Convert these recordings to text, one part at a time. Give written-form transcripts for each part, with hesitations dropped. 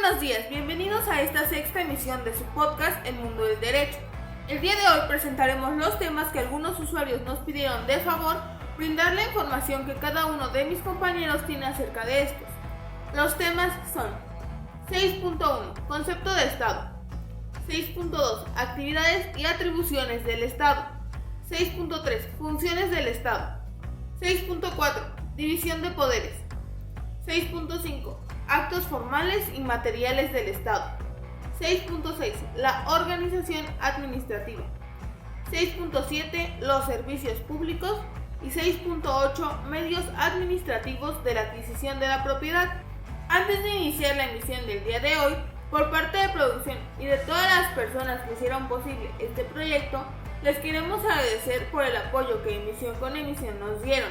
buenos días, bienvenidos a esta sexta emisión de su podcast El Mundo del Derecho. El día de hoy presentaremos los temas que algunos usuarios nos pidieron de favor brindar la información que cada uno de mis compañeros tiene acerca de estos. Los temas son 6.1 Concepto de Estado, 6.2 Actividades y atribuciones del Estado, 6.3 Funciones del Estado, 6.4 División de poderes, 6.5 Actos formales y materiales del Estado, 6.6 La organización administrativa, 6.7 Los servicios públicos y 6.8 Medios administrativos de la adquisición de la propiedad. Antes de iniciar la emisión del día de hoy, por parte de producción y de todas las personas que hicieron posible este proyecto, les queremos agradecer por el apoyo que emisión con emisión nos dieron.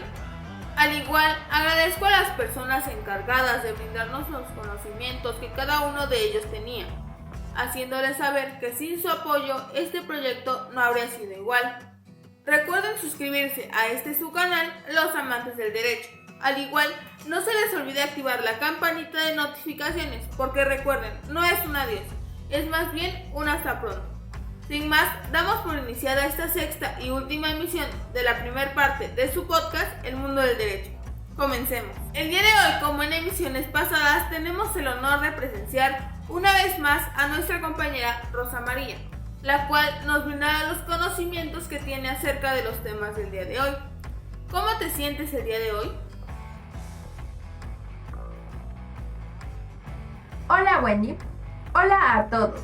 Al igual, agradezco a las personas encargadas de brindarnos los conocimientos que cada uno de ellos tenía, haciéndoles saber que sin su apoyo este proyecto no habría sido igual. Recuerden suscribirse a su canal, Los Amantes del Derecho. Al igual, no se les olvide activar la campanita de notificaciones, porque recuerden, no es un adiós, es más bien un hasta pronto. Sin más, damos por iniciada esta sexta y última emisión de la primera parte de su podcast El Mundo del Derecho. Comencemos. El día de hoy, como en emisiones pasadas, tenemos el honor de presenciar una vez más a nuestra compañera Rosa María, la cual nos brindará los conocimientos que tiene acerca de los temas del día de hoy. ¿Cómo te sientes el día de hoy? Hola Wendy, hola a todos.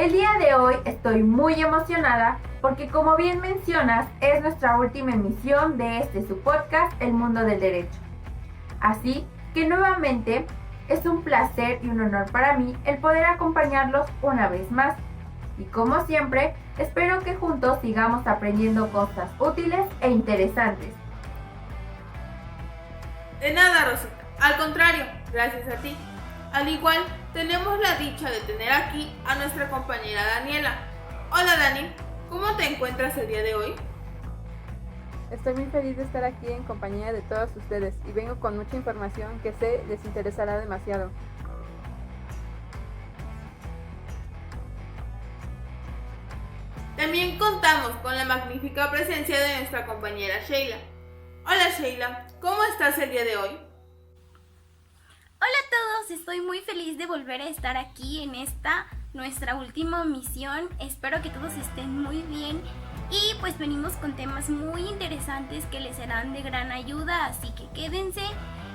El día de hoy estoy muy emocionada porque, como bien mencionas, es nuestra última emisión de su podcast El Mundo del Derecho. Así que nuevamente es un placer y un honor para mí el poder acompañarlos una vez más. Y como siempre, espero que juntos sigamos aprendiendo cosas útiles e interesantes. De nada, Rosita. Al contrario, gracias a ti. Al igual, tenemos la dicha de tener aquí a nuestra compañera Daniela. Hola Dani, ¿cómo te encuentras el día de hoy? Estoy muy feliz de estar aquí en compañía de todos ustedes y vengo con mucha información que sé les interesará demasiado. También contamos con la magnífica presencia de nuestra compañera Sheila. Hola Sheila, ¿cómo estás el día de hoy? Hola a todos, estoy muy feliz de volver a estar aquí en nuestra última misión. Espero que todos estén muy bien y pues venimos con temas muy interesantes que les serán de gran ayuda, así que quédense.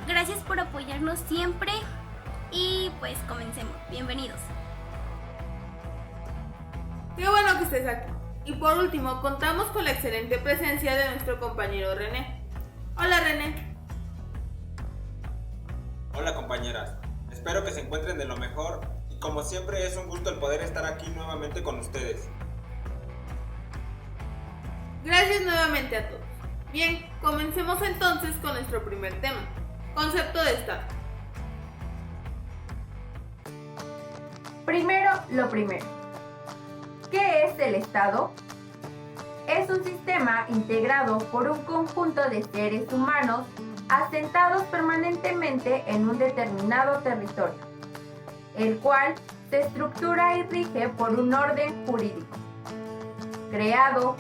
Gracias por apoyarnos siempre y pues comencemos. Bienvenidos. Qué bueno que estés aquí. Y por último, contamos con la excelente presencia de nuestro compañero René. Hola René. Hola compañeras, espero que se encuentren de lo mejor y como siempre es un gusto el poder estar aquí nuevamente con ustedes. Gracias nuevamente a todos. Bien, comencemos entonces con nuestro primer tema, concepto de Estado. Primero, lo primero. ¿Qué es el Estado? Es un sistema integrado por un conjunto de seres humanos asentados permanentemente en un determinado territorio, el cual se estructura y rige por un orden jurídico, creado,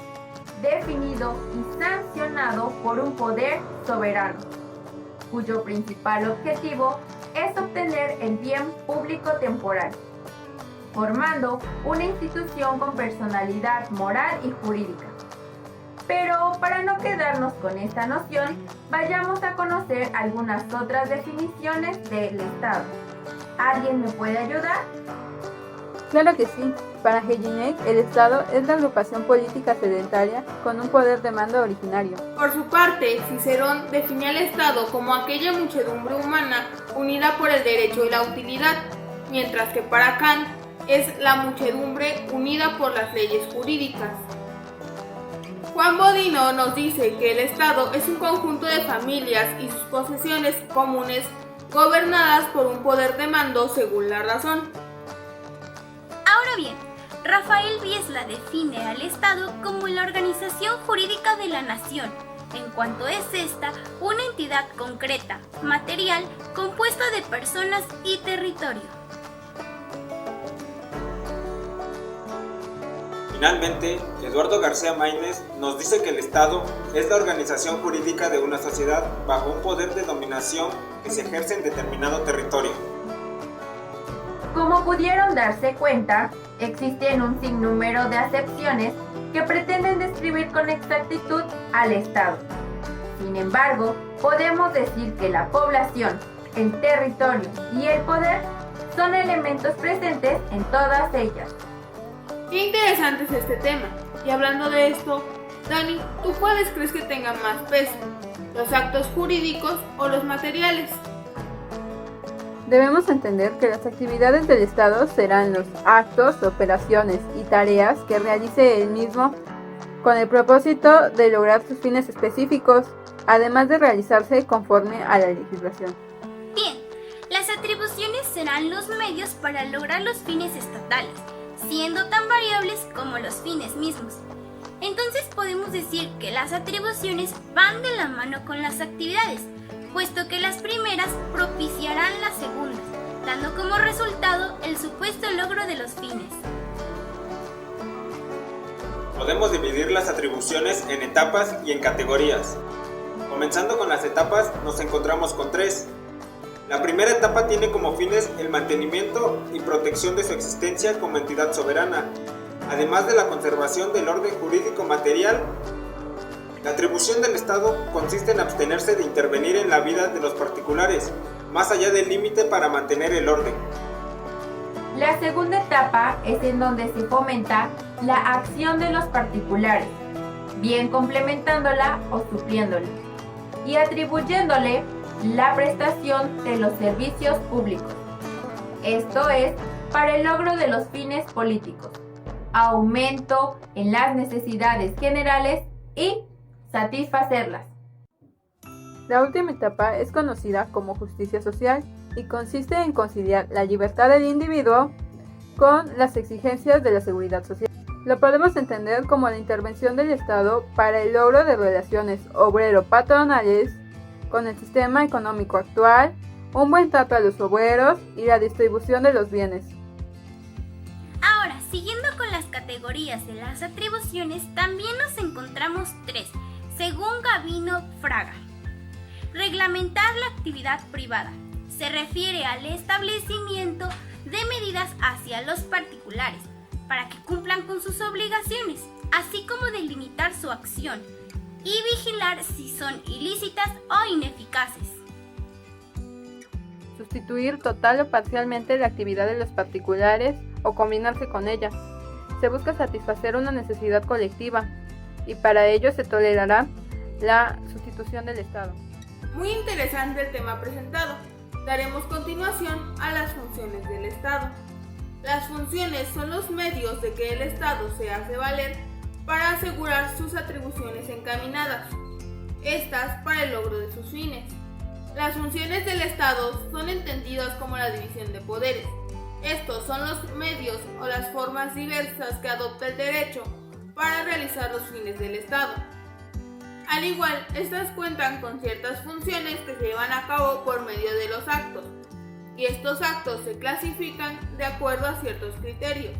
definido y sancionado por un poder soberano, cuyo principal objetivo es obtener el bien público temporal, formando una institución con personalidad moral y jurídica. Pero para no quedarnos con esta noción, vayamos a conocer algunas otras definiciones del Estado. ¿Alguien me puede ayudar? Claro que sí. Para Jelinek, el Estado es la agrupación política sedentaria con un poder de mando originario. Por su parte, Cicerón define al Estado como aquella muchedumbre humana unida por el derecho y la utilidad, mientras que para Kant es la muchedumbre unida por las leyes jurídicas. Juan Bodino nos dice que el Estado es un conjunto de familias y sus posesiones comunes gobernadas por un poder de mando según la razón. Ahora bien, Rafael Biesla define al Estado como la organización jurídica de la nación, en cuanto es esta una entidad concreta, material, compuesta de personas y territorio. Finalmente, Eduardo García Maínez nos dice que el Estado es la organización jurídica de una sociedad bajo un poder de dominación que se ejerce en determinado territorio. Como pudieron darse cuenta, existen un sinnúmero de acepciones que pretenden describir con exactitud al Estado. Sin embargo, podemos decir que la población, el territorio y el poder son elementos presentes en todas ellas. Qué interesante es este tema. Y hablando de esto, Dani, ¿tú cuáles crees que tengan más peso? ¿Los actos jurídicos o los materiales? Debemos entender que las actividades del Estado serán los actos, operaciones y tareas que realice él mismo con el propósito de lograr sus fines específicos, además de realizarse conforme a la legislación. Bien, las atribuciones serán los medios para lograr los fines estatales, siendo tan variables como los fines mismos. Entonces podemos decir que las atribuciones van de la mano con las actividades, puesto que las primeras propiciarán las segundas, dando como resultado el supuesto logro de los fines. Podemos dividir las atribuciones en etapas y en categorías. Comenzando con las etapas, nos encontramos con 3. La primera etapa tiene como fines el mantenimiento y protección de su existencia como entidad soberana, además de la conservación del orden jurídico material. La atribución del Estado consiste en abstenerse de intervenir en la vida de los particulares, más allá del límite para mantener el orden. La segunda etapa es en donde se fomenta la acción de los particulares, bien complementándola o supliéndola, y atribuyéndole la prestación de los servicios públicos. Esto es para el logro de los fines políticos, aumento en las necesidades generales y satisfacerlas. La última etapa es conocida como justicia social y consiste en conciliar la libertad del individuo con las exigencias de la seguridad social. Lo podemos entender como la intervención del Estado para el logro de relaciones obrero-patronales con el sistema económico actual, un buen trato a los obreros y la distribución de los bienes. Ahora, siguiendo con las categorías de las atribuciones, también nos encontramos 3, según Gabino Fraga. Reglamentar la actividad privada. Se refiere al establecimiento de medidas hacia los particulares para que cumplan con sus obligaciones, así como delimitar su acción y vigilar si son ilícitas o ineficaces. Sustituir total o parcialmente la actividad de los particulares o combinarse con ella. Se busca satisfacer una necesidad colectiva y para ello se tolerará la sustitución del Estado. Muy interesante el tema presentado. Daremos continuación a las funciones del Estado. Las funciones son los medios de que el Estado se hace valer para asegurar sus atribuciones encaminadas, estas para el logro de sus fines. Las funciones del Estado son entendidas como la división de poderes. Estos son los medios o las formas diversas que adopta el derecho para realizar los fines del Estado. Al igual, estas cuentan con ciertas funciones que se llevan a cabo por medio de los actos, y estos actos se clasifican de acuerdo a ciertos criterios.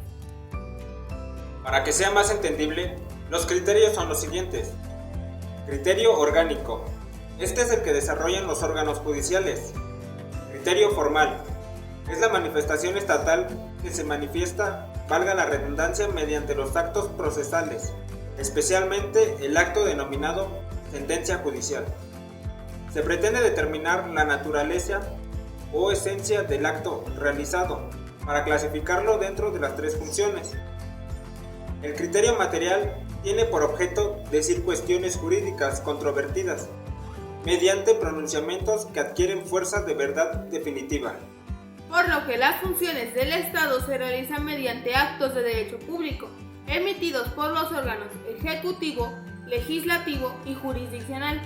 Para que sea más entendible, los criterios son los siguientes. Criterio orgánico. Este es el que desarrollan los órganos judiciales. Criterio formal. Es la manifestación estatal que se manifiesta, valga la redundancia, mediante los actos procesales, especialmente el acto denominado sentencia judicial. Se pretende determinar la naturaleza o esencia del acto realizado para clasificarlo dentro de las 3 funciones. El criterio material tiene por objeto decir cuestiones jurídicas controvertidas mediante pronunciamientos que adquieren fuerza de verdad definitiva. Por lo que las funciones del Estado se realizan mediante actos de derecho público, emitidos por los órganos ejecutivo, legislativo y jurisdiccional.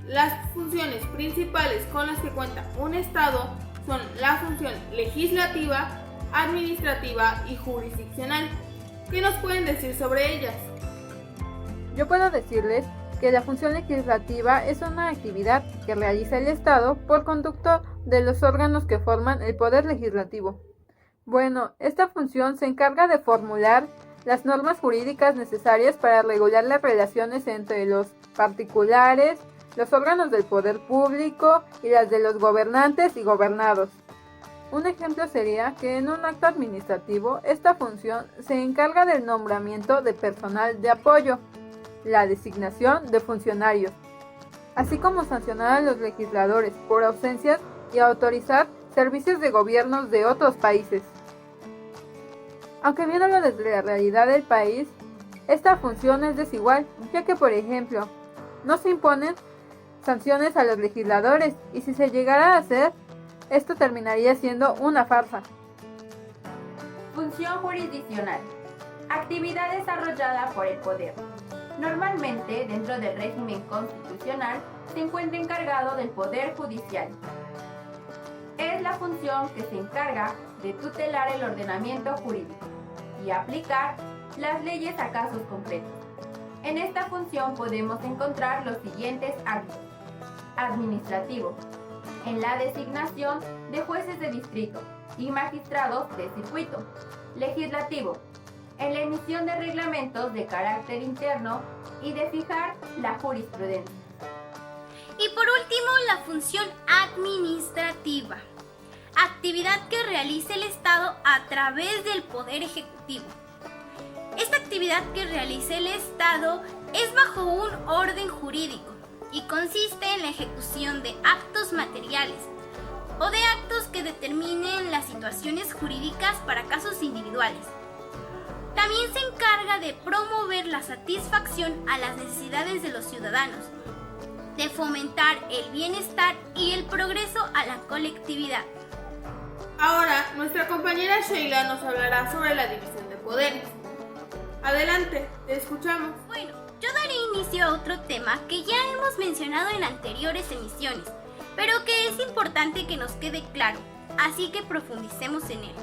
Las funciones principales con las que cuenta un Estado son la función legislativa, administrativa y jurisdiccional. ¿Qué nos pueden decir sobre ellas? Yo puedo decirles que la función legislativa es una actividad que realiza el Estado por conducto de los órganos que forman el poder legislativo. Bueno, esta función se encarga de formular las normas jurídicas necesarias para regular las relaciones entre los particulares, los órganos del poder público y las de los gobernantes y gobernados. Un ejemplo sería que en un acto administrativo esta función se encarga del nombramiento de personal de apoyo, la designación de funcionarios, así como sancionar a los legisladores por ausencias y autorizar servicios de gobiernos de otros países. Aunque viéndolo desde la realidad del país, esta función es desigual, ya que, por ejemplo, no se imponen sanciones a los legisladores y si se llegara a hacer, esto terminaría siendo una farsa. Función jurisdiccional. Actividad desarrollada por el poder. Normalmente, dentro del régimen constitucional, se encuentra encargado del Poder Judicial. Es la función que se encarga de tutelar el ordenamiento jurídico y aplicar las leyes a casos concretos. En esta función podemos encontrar los siguientes actos. Administrativo, en la designación de jueces de distrito y magistrados de circuito. Legislativo, en la emisión de reglamentos de carácter interno y de fijar la jurisprudencia. Y por último, la función administrativa, actividad que realiza el Estado a través del Poder Ejecutivo. Esta actividad que realiza el Estado es bajo un orden jurídico y consiste en la ejecución de actos materiales o de actos que determinen las situaciones jurídicas para casos individuales. También se encarga de promover la satisfacción a las necesidades de los ciudadanos, de fomentar el bienestar y el progreso a la colectividad. Ahora, nuestra compañera Sheila nos hablará sobre la división de poderes. Adelante, te escuchamos. Bueno, yo daré inicio a otro tema que ya hemos mencionado en anteriores emisiones, pero que es importante que nos quede claro, así que profundicemos en él.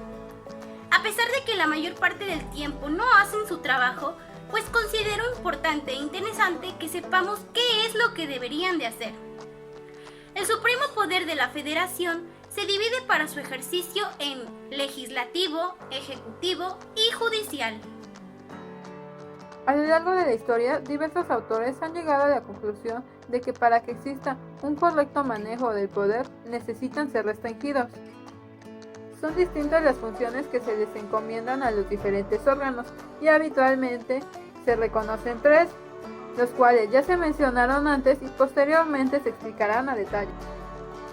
A pesar de que la mayor parte del tiempo no hacen su trabajo, pues considero importante e interesante que sepamos qué es lo que deberían de hacer. El supremo poder de la Federación se divide para su ejercicio en legislativo, ejecutivo y judicial. A lo largo de la historia, diversos autores han llegado a la conclusión de que para que exista un correcto manejo del poder, necesitan ser restringidos. Son distintas las funciones que se les encomiendan a los diferentes órganos y habitualmente se reconocen tres, los cuales ya se mencionaron antes y posteriormente se explicarán a detalle.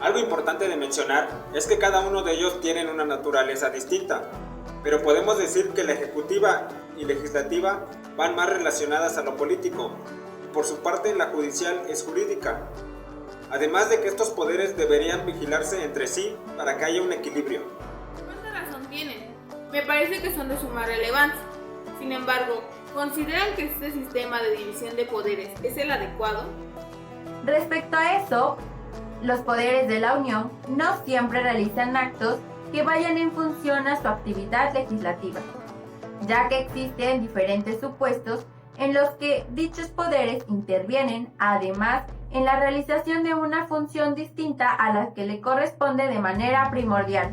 Algo importante de mencionar es que cada uno de ellos tienen una naturaleza distinta, pero podemos decir que la ejecutiva y legislativa van más relacionadas a lo político, y por su parte la judicial es jurídica. Además de que estos poderes deberían vigilarse entre sí para que haya un equilibrio. ¿Cuánta razón tienen? Me parece que son de suma relevancia. Sin embargo, ¿consideran que este sistema de división de poderes es el adecuado? Respecto a eso, los poderes de la Unión no siempre realizan actos que vayan en función a su actividad legislativa, ya que existen diferentes supuestos en los que dichos poderes intervienen, además, en la realización de una función distinta a la que le corresponde de manera primordial.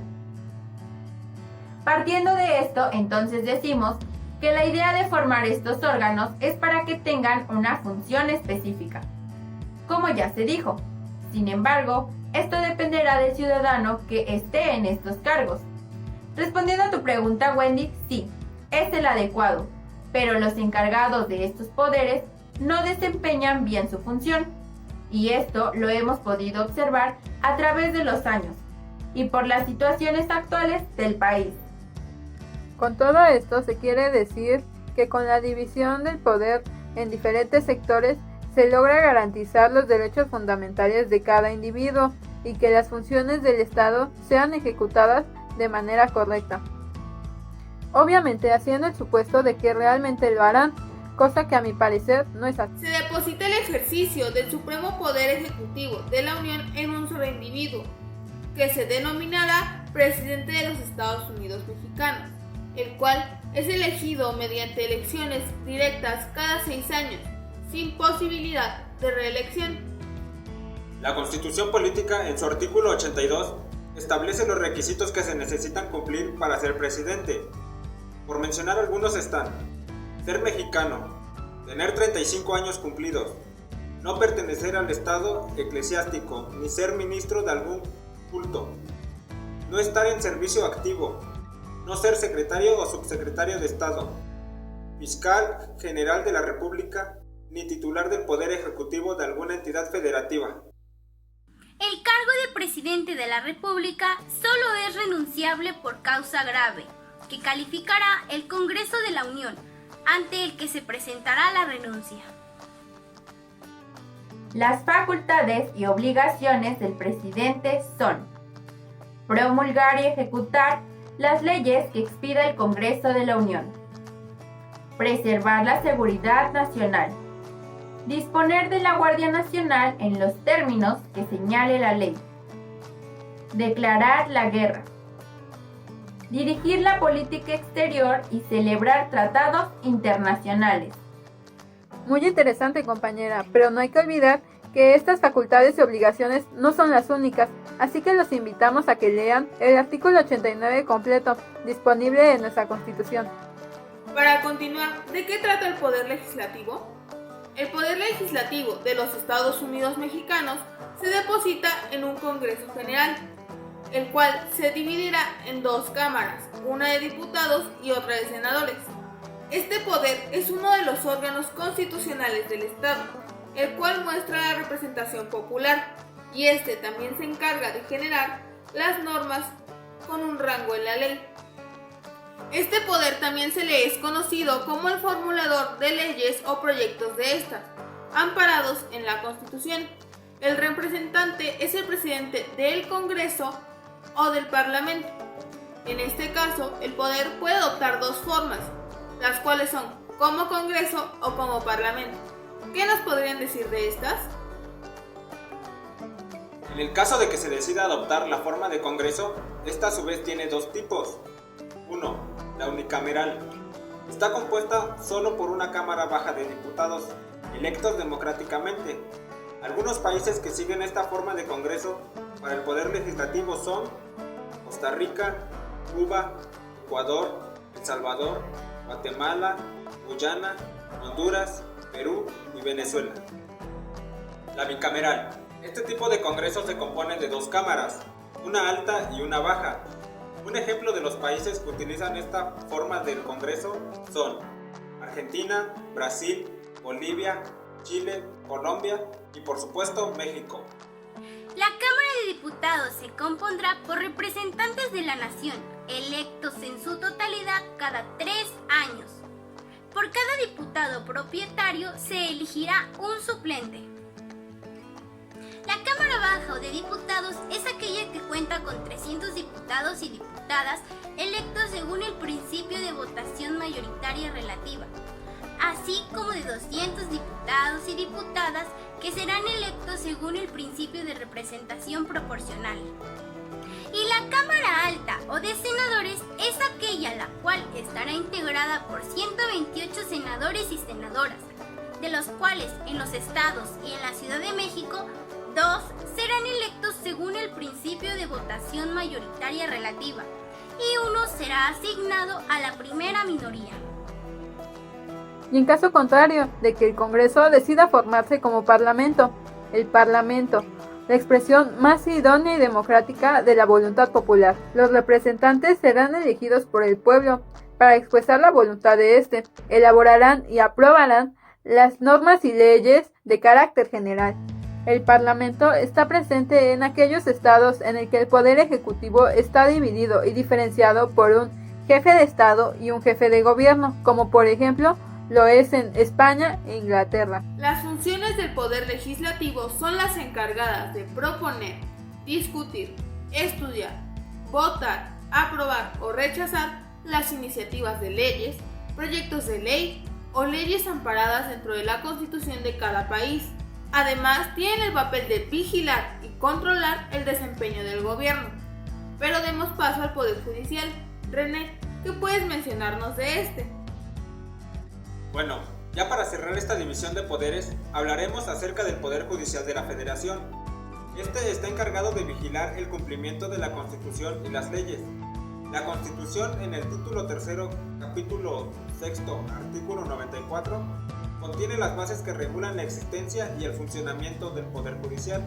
Partiendo de esto, entonces decimos que la idea de formar estos órganos es para que tengan una función específica. Como ya se dijo, sin embargo, esto dependerá del ciudadano que esté en estos cargos. Respondiendo a tu pregunta, Wendy, sí, es el adecuado, pero los encargados de estos poderes no desempeñan bien su función, y esto lo hemos podido observar a través de los años y por las situaciones actuales del país. Con todo esto se quiere decir que con la división del poder en diferentes sectores se logra garantizar los derechos fundamentales de cada individuo y que las funciones del Estado sean ejecutadas de manera correcta. Obviamente haciendo el supuesto de que realmente lo harán, cosa que a mi parecer no es así. Se deposita el ejercicio del supremo poder ejecutivo de la Unión en un solo individuo, que se denominará presidente de los Estados Unidos mexicanos, el cual es elegido mediante elecciones directas cada 6 años, sin posibilidad de reelección. La Constitución Política, en su artículo 82, establece los requisitos que se necesitan cumplir para ser presidente. Por mencionar algunos están: ser mexicano, tener 35 años cumplidos, no pertenecer al estado eclesiástico ni ser ministro de algún culto, no estar en servicio activo, no ser secretario o subsecretario de Estado, fiscal general de la República, ni titular del Poder Ejecutivo de alguna entidad federativa. El cargo de presidente de la República solo es renunciable por causa grave, que calificará el Congreso de la Unión, ante el que se presentará la renuncia. Las facultades y obligaciones del presidente son promulgar y ejecutar las leyes que expida el Congreso de la Unión, preservar la seguridad nacional, disponer de la Guardia Nacional en los términos que señale la ley, declarar la guerra, dirigir la política exterior y celebrar tratados internacionales. Muy interesante, compañera, pero no hay que olvidar que estas facultades y obligaciones no son las únicas, así que los invitamos a que lean el artículo 89 completo, disponible en nuestra Constitución. Para continuar, ¿de qué trata el Poder Legislativo? El Poder Legislativo de los Estados Unidos mexicanos se deposita en un Congreso General, el cual se dividirá en dos cámaras, una de diputados y otra de senadores. Este poder es uno de los órganos constitucionales del Estado, el cual muestra la representación popular, y este también se encarga de generar las normas con un rango en la ley. Este poder también se le es conocido como el formulador de leyes o proyectos de estas, amparados en la Constitución. El representante es el presidente del Congreso o del Parlamento. En este caso, el poder puede adoptar dos formas, las cuales son como Congreso o como Parlamento. ¿Qué nos podrían decir de estas? En el caso de que se decida adoptar la forma de Congreso, esta a su vez tiene dos tipos. 1. La unicameral. Está compuesta solo por una cámara baja de diputados, electos democráticamente. Algunos países que siguen esta forma de Congreso para el poder legislativo son Costa Rica, Cuba, Ecuador, El Salvador, Guatemala, Guyana, Honduras, Perú y Venezuela. La bicameral. Este tipo de Congreso se compone de dos cámaras, una alta y una baja. Un ejemplo de los países que utilizan esta forma del Congreso son Argentina, Brasil, Bolivia, Chile, Colombia y por supuesto México. La Cámara de Diputados se compondrá por representantes de la nación, electos en su totalidad cada 3 años. Por cada diputado propietario se elegirá un suplente. La Cámara Baja o de Diputados es aquella que cuenta con 300 diputados y diputadas electos según el principio de votación mayoritaria relativa, así como de 200 diputados y diputadas que serán electos según el principio de representación proporcional. Y la Cámara Alta o de Senadores es aquella la cual estará integrada por 128 senadores y senadoras, de los cuales en los estados y en la Ciudad de México 2 serán electos según el principio de votación mayoritaria relativa y 1 será asignado a la primera minoría. Y en caso contrario de que el Congreso decida formarse como Parlamento, el Parlamento, la expresión más idónea y democrática de la voluntad popular. Los representantes serán elegidos por el pueblo para expresar la voluntad de éste, elaborarán y aprobarán las normas y leyes de carácter general. El Parlamento está presente en aquellos estados en el que el poder ejecutivo está dividido y diferenciado por un jefe de Estado y un jefe de gobierno, como por ejemplo lo es en España e Inglaterra. Las funciones del Poder Legislativo son las encargadas de proponer, discutir, estudiar, votar, aprobar o rechazar las iniciativas de leyes, proyectos de ley o leyes amparadas dentro de la Constitución de cada país. Además, tienen el papel de vigilar y controlar el desempeño del gobierno. Pero demos paso al Poder Judicial. René, ¿qué puedes mencionarnos de este? Bueno, ya para cerrar esta división de poderes, hablaremos acerca del Poder Judicial de la Federación. Este está encargado de vigilar el cumplimiento de la Constitución y las leyes. La Constitución, en el título 3, capítulo 6, artículo 94, contiene las bases que regulan la existencia y el funcionamiento del Poder Judicial.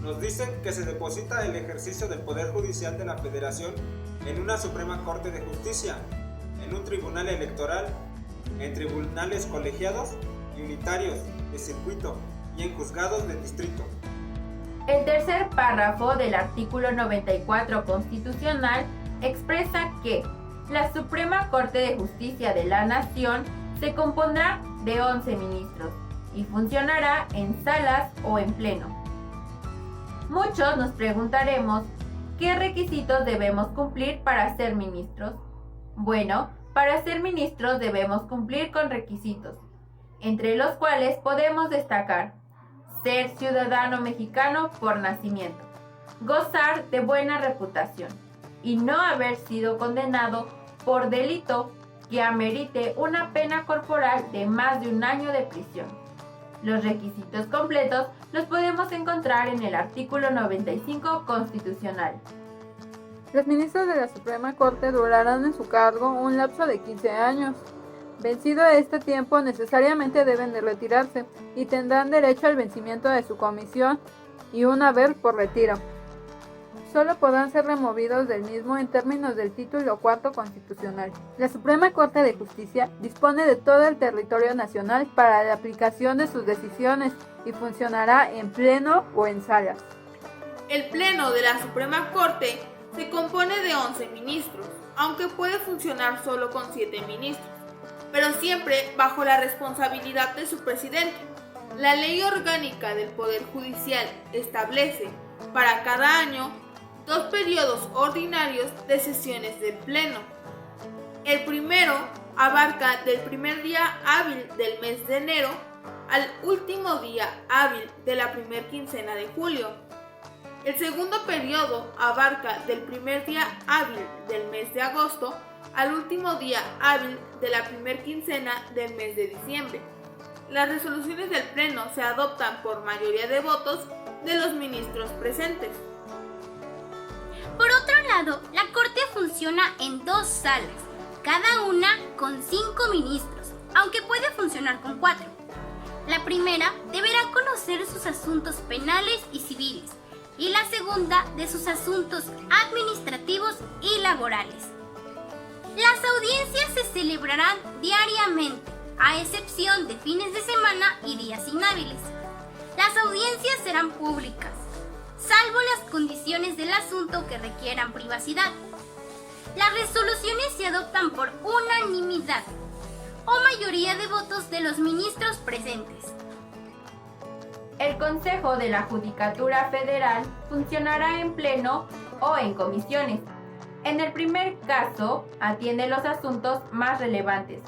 Nos dicen que se deposita el ejercicio del Poder Judicial de la Federación en una Suprema Corte de Justicia, en un tribunal electoral, en tribunales colegiados y unitarios de circuito y en juzgados de distrito. El tercer párrafo del artículo 94 constitucional expresa que la Suprema Corte de Justicia de la Nación se compondrá de 11 ministros y funcionará en salas o en pleno. Muchos nos preguntaremos ¿qué requisitos debemos cumplir para ser ministros? Bueno, para ser ministros debemos cumplir con requisitos, entre los cuales podemos destacar ser ciudadano mexicano por nacimiento, gozar de buena reputación y no haber sido condenado por delito que amerite una pena corporal de más de 1 año de prisión. Los requisitos completos los podemos encontrar en el artículo 95 constitucional. Los ministros de la Suprema Corte durarán en su cargo un lapso de 15 años. Vencido este tiempo, necesariamente deben de retirarse y tendrán derecho al vencimiento de su comisión y un haber por retiro. Solo podrán ser removidos del mismo en términos del título 4 constitucional. La Suprema Corte de Justicia dispone de todo el territorio nacional para la aplicación de sus decisiones y funcionará en pleno o en salas. El Pleno de la Suprema Corte se compone de 11 ministros, aunque puede funcionar solo con 7 ministros, pero siempre bajo la responsabilidad de su presidente. La Ley Orgánica del Poder Judicial establece para cada año 2 periodos ordinarios de sesiones del Pleno. El primero abarca del primer día hábil del mes de enero al último día hábil de la primer quincena de julio. El segundo periodo abarca del primer día hábil del mes de agosto al último día hábil de la primer quincena del mes de diciembre. Las resoluciones del Pleno se adoptan por mayoría de votos de los ministros presentes. Por otro lado, la Corte funciona en 2 salas, cada una con 5 ministros, aunque puede funcionar con 4. La primera deberá conocer sus asuntos penales y civiles, y la segunda de sus asuntos administrativos y laborales. Las audiencias se celebrarán diariamente, a excepción de fines de semana y días inhábiles. Las audiencias serán públicas, salvo las condiciones del asunto que requieran privacidad. Las resoluciones se adoptan por unanimidad o mayoría de votos de los ministros presentes. El Consejo de la Judicatura Federal funcionará en pleno o en comisiones. En el primer caso, atiende los asuntos más relevantes,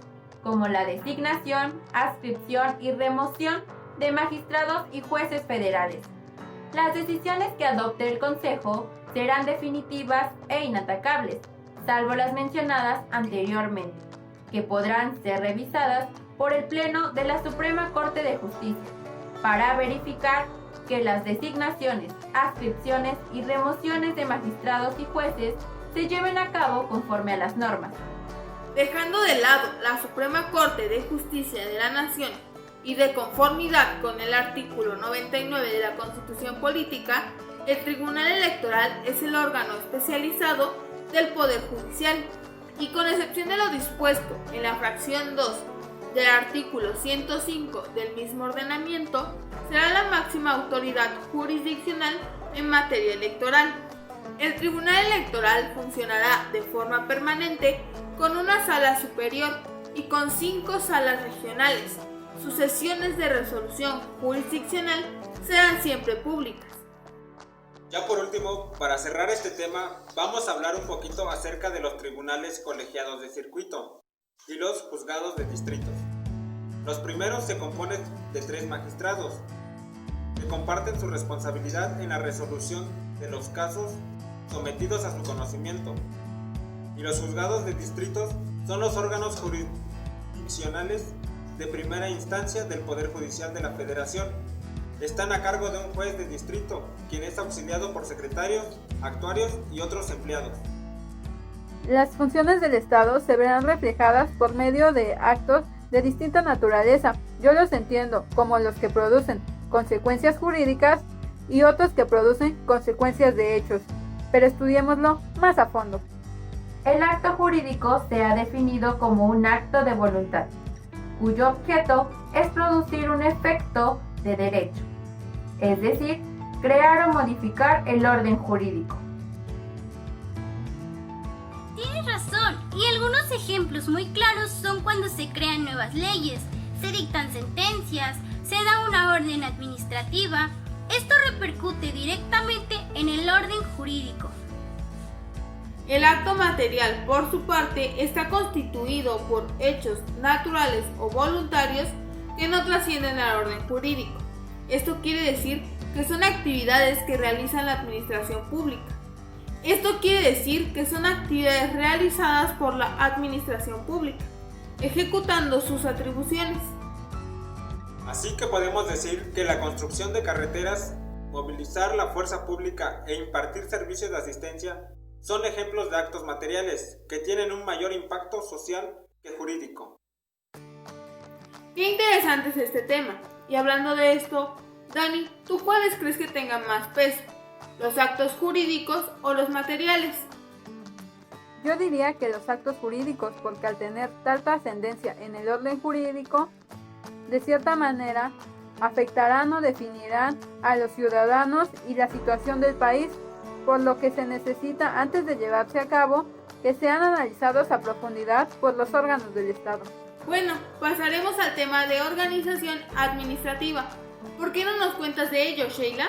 como la designación, adscripción y remoción de magistrados y jueces federales. Las decisiones que adopte el Consejo serán definitivas e inatacables, salvo las mencionadas anteriormente, que podrán ser revisadas por el Pleno de la Suprema Corte de Justicia, para verificar que las designaciones, adscripciones y remociones de magistrados y jueces se lleven a cabo conforme a las normas. Dejando de lado la Suprema Corte de Justicia de la Nación y de conformidad con el artículo 99 de la Constitución Política, el Tribunal Electoral es el órgano especializado del Poder Judicial y, con excepción de lo dispuesto en la fracción 2 del artículo 105 del mismo ordenamiento, será la máxima autoridad jurisdiccional en materia electoral. El Tribunal Electoral funcionará de forma permanente con una sala superior y con 5 salas regionales. Sus sesiones de resolución jurisdiccional serán siempre públicas. Ya por último, para cerrar este tema, vamos a hablar un poquito acerca de los tribunales colegiados de circuito y los juzgados de distritos. Los primeros se componen de 3 magistrados, que comparten su responsabilidad en la resolución de los casos sometidos a su conocimiento, y los juzgados de distritos son los órganos jurisdiccionales de primera instancia del Poder Judicial de la Federación. Están a cargo de un juez de distrito, quien es auxiliado por secretarios, actuarios y otros empleados. Las funciones del Estado se verán reflejadas por medio de actos de distinta naturaleza. Yo los entiendo como los que producen consecuencias jurídicas y otros que producen consecuencias de hechos, pero estudiémoslo más a fondo. El acto jurídico se ha definido como un acto de voluntad, cuyo objeto es producir un efecto de derecho, es decir, crear o modificar el orden jurídico. Tienes razón, y algunos ejemplos muy claros son cuando se crean nuevas leyes, se dictan sentencias, se da una orden administrativa. Esto repercute directamente en el orden jurídico. El acto material, por su parte, está constituido por hechos naturales o voluntarios que no trascienden al orden jurídico. Esto quiere decir que son actividades que realiza la administración pública. Esto quiere decir que son actividades realizadas por la administración pública, ejecutando sus atribuciones. Así que podemos decir que la construcción de carreteras, movilizar la fuerza pública e impartir servicios de asistencia son ejemplos de actos materiales que tienen un mayor impacto social que jurídico. Qué interesante es este tema. Y hablando de esto, Dani, ¿tú cuáles crees que tengan más peso? ¿Los actos jurídicos o los materiales? Yo diría que los actos jurídicos, porque al tener tal trascendencia en el orden jurídico, de cierta manera afectarán o definirán a los ciudadanos y la situación del país, por lo que se necesita antes de llevarse a cabo que sean analizados a profundidad por los órganos del Estado. Bueno, pasaremos al tema de organización administrativa. ¿Por qué no nos cuentas de ello, Sheila?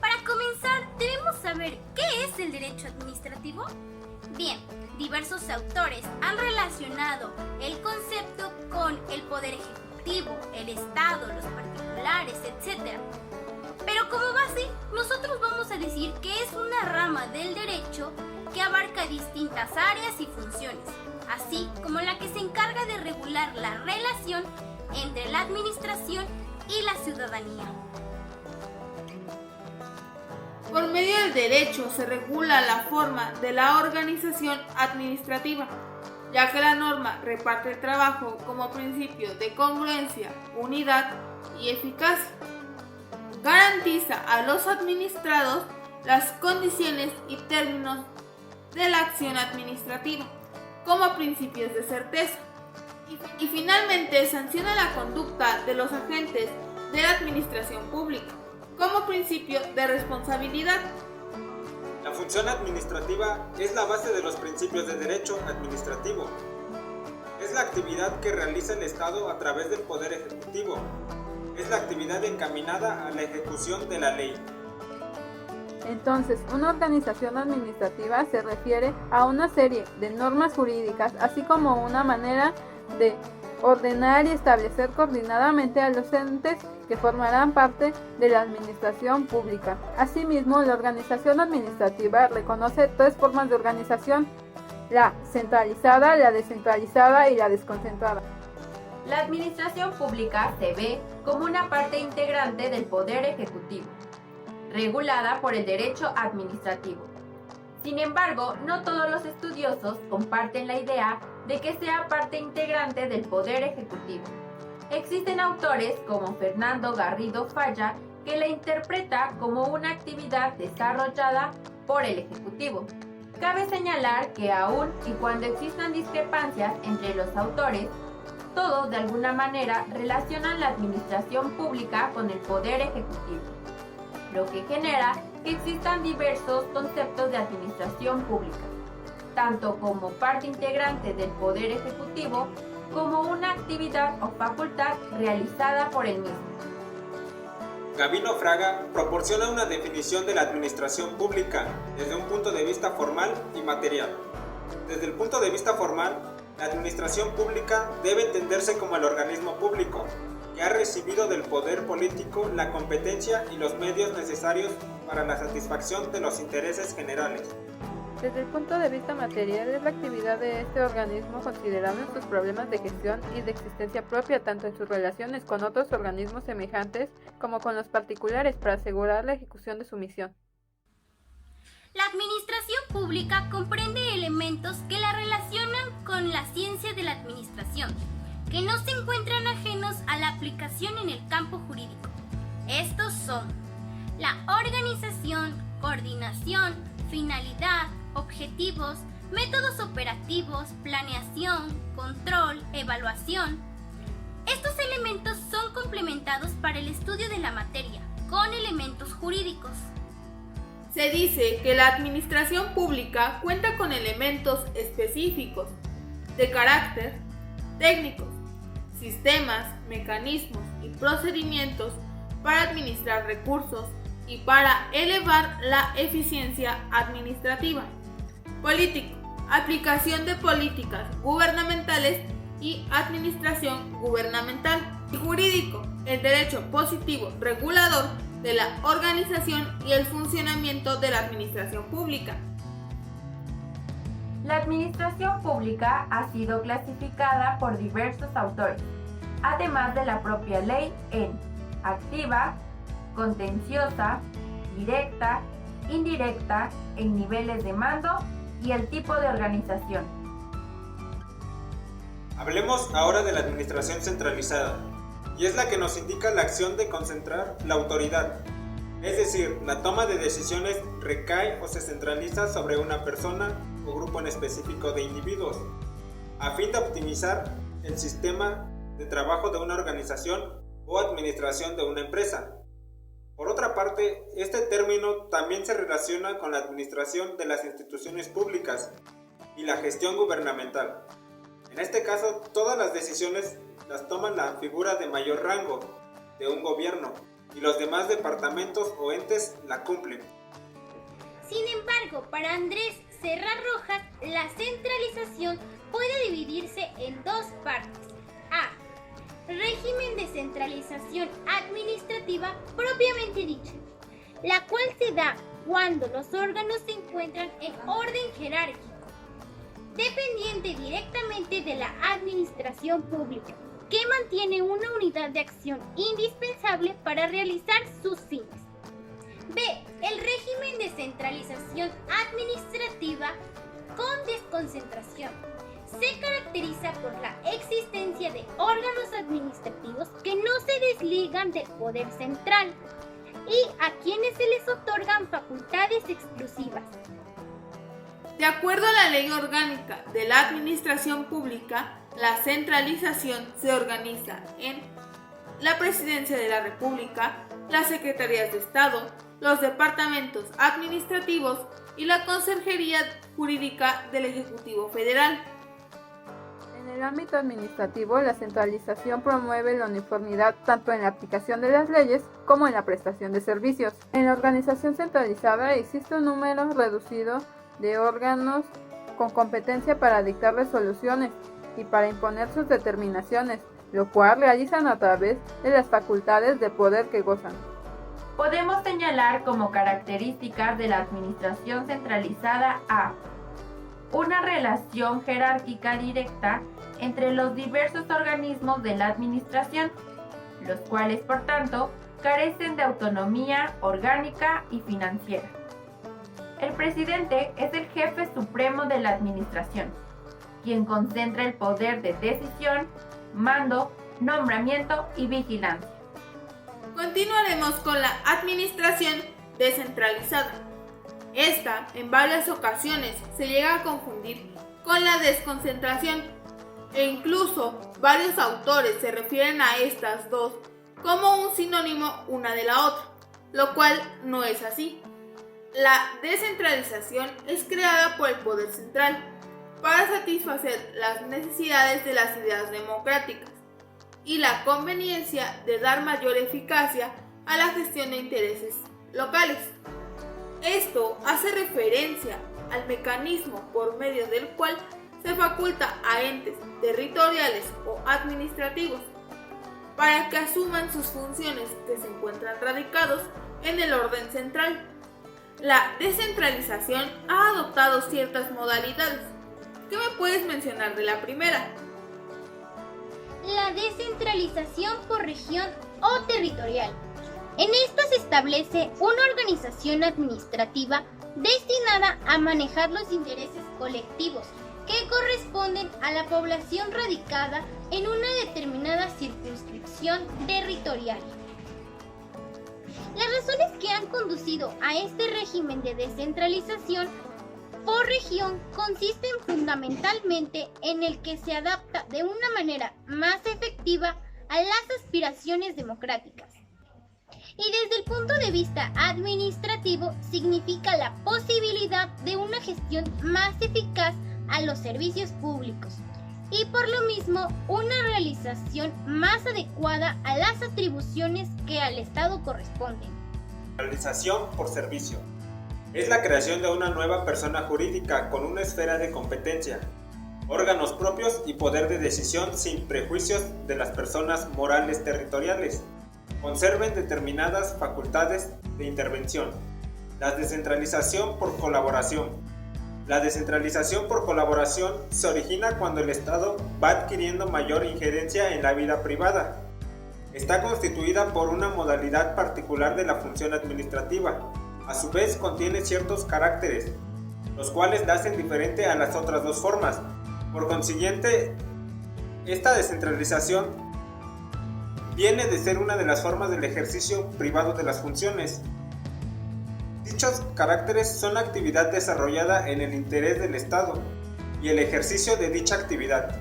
Para comenzar, debemos saber qué es el derecho administrativo. Bien, diversos autores han relacionado el concepto con el poder ejecutivo, el Estado, los particulares, etc. Pero como base, nosotros vamos a decir que es una rama del derecho que abarca distintas áreas y funciones, así como la que se encarga de regular la relación entre la administración y la ciudadanía. Por medio del derecho se regula la forma de la organización administrativa, ya que la norma reparte el trabajo como principio de congruencia, unidad y eficacia. Garantiza a los administrados las condiciones y términos de la acción administrativa como principios de certeza. Y finalmente sanciona la conducta de los agentes de la administración pública como principio de responsabilidad. La función administrativa es la base de los principios de derecho administrativo. Es la actividad que realiza el Estado a través del Poder Ejecutivo. Es la actividad encaminada a la ejecución de la ley. Entonces, una organización administrativa se refiere a una serie de normas jurídicas, así como una manera de ordenar y establecer coordinadamente a los entes que formarán parte de la administración pública. Asimismo, la organización administrativa reconoce tres formas de organización: la centralizada, la descentralizada y la desconcentrada. La administración pública se ve como una parte integrante del Poder Ejecutivo, regulada por el derecho administrativo. Sin embargo, no todos los estudiosos comparten la idea de que sea parte integrante del Poder Ejecutivo. Existen autores como Fernando Garrido Falla que la interpreta como una actividad desarrollada por el Ejecutivo. Cabe señalar que aun y cuando existan discrepancias entre los autores, todos de alguna manera relacionan la administración pública con el Poder Ejecutivo, lo que genera que existan diversos conceptos de administración pública, tanto como parte integrante del Poder Ejecutivo como una actividad o facultad realizada por el mismo. Gabino Fraga proporciona una definición de la administración pública desde un punto de vista formal y material. Desde el punto de vista formal, la administración pública debe entenderse como el organismo público que ha recibido del poder político la competencia y los medios necesarios para la satisfacción de los intereses generales. Desde el punto de vista material, es la actividad de este organismo considerando sus problemas de gestión y de existencia propia, tanto en sus relaciones con otros organismos semejantes como con los particulares, para asegurar la ejecución de su misión. La administración pública comprende elementos que la relacionan con la ciencia de la administración, que no se encuentran ajenos a la aplicación en el campo jurídico. Estos son la organización, coordinación, finalidad, objetivos, métodos operativos, planeación, control, evaluación. Estos elementos son complementados para el estudio de la materia con elementos jurídicos. Se dice que la administración pública cuenta con elementos específicos de carácter técnicos, sistemas, mecanismos y procedimientos para administrar recursos y para elevar la eficiencia administrativa. Político, aplicación de políticas gubernamentales y administración gubernamental. Y jurídico, el derecho positivo regulador de la organización y el funcionamiento de la administración pública. La administración pública ha sido clasificada por diversos autores, además de la propia ley, en activa, contenciosa, directa, indirecta, en niveles de mando y el tipo de organización. Hablemos ahora de la administración centralizada, y es la que nos indica la acción de concentrar la autoridad, es decir, la toma de decisiones recae o se centraliza sobre una persona o grupo en específico de individuos, a fin de optimizar el sistema de trabajo de una organización o administración de una empresa. Por otra parte, este término también se relaciona con la administración de las instituciones públicas y la gestión gubernamental. En este caso, todas las decisiones las toma la figura de mayor rango de un gobierno y los demás departamentos o entes la cumplen. Sin embargo, para Andrés Serra Rojas, la centralización puede dividirse en dos partes. A. Régimen de centralización administrativa propiamente dicho, la cual se da cuando los órganos se encuentran en orden jerárquico, dependiente directamente de la administración pública, que mantiene una unidad de acción indispensable para realizar sus fines. B. El régimen de centralización administrativa con desconcentración. Se caracteriza por la existencia de órganos administrativos que no se desligan del poder central y a quienes se les otorgan facultades exclusivas. De acuerdo a la Ley Orgánica de la Administración Pública, la centralización se organiza en la Presidencia de la República, las Secretarías de Estado, los departamentos administrativos y la Consejería Jurídica del Ejecutivo Federal. En el ámbito administrativo, la centralización promueve la uniformidad tanto en la aplicación de las leyes como en la prestación de servicios. En la organización centralizada existe un número reducido de órganos con competencia para dictar resoluciones y para imponer sus determinaciones, lo cual realizan a través de las facultades de poder que gozan. Podemos señalar como características de la administración centralizada a una relación jerárquica directa entre los diversos organismos de la administración, los cuales por tanto carecen de autonomía orgánica y financiera. El presidente es el jefe supremo de la administración, quien concentra el poder de decisión, mando, nombramiento y vigilancia. Continuaremos con la administración descentralizada. Esta, en varias ocasiones, se llega a confundir con la desconcentración, e incluso varios autores se refieren a estas dos como un sinónimo una de la otra, lo cual no es así. La descentralización es creada por el poder central para satisfacer las necesidades de las ideas democráticas y la conveniencia de dar mayor eficacia a la gestión de intereses locales. Esto hace referencia al mecanismo por medio del cual se faculta a entes territoriales o administrativos para que asuman sus funciones que se encuentran radicados en el orden central. La descentralización ha adoptado ciertas modalidades. ¿Qué me puedes mencionar de la primera? La descentralización por región o territorial. En esta se establece una organización administrativa destinada a manejar los intereses colectivos que corresponden a la población radicada en una determinada circunscripción territorial. Las razones que han conducido a este régimen de descentralización por región consisten fundamentalmente en el que se adapta de una manera más efectiva a las aspiraciones democráticas. Y desde el punto de vista administrativo significa la posibilidad de una gestión más eficaz a los servicios públicos y por lo mismo una realización más adecuada a las atribuciones que al Estado corresponden. Realización por servicio. Es la creación de una nueva persona jurídica con una esfera de competencia, órganos propios y poder de decisión sin prejuicios de las personas morales territoriales. Conserven determinadas facultades de intervención. La descentralización por colaboración. La descentralización por colaboración se origina cuando el Estado va adquiriendo mayor injerencia en la vida privada. Está constituida por una modalidad particular de la función administrativa. A su vez contiene ciertos caracteres, los cuales la hacen diferente a las otras dos formas. Por consiguiente, esta descentralización viene de ser una de las formas del ejercicio privado de las funciones. Dichos caracteres son la actividad desarrollada en el interés del Estado y el ejercicio de dicha actividad.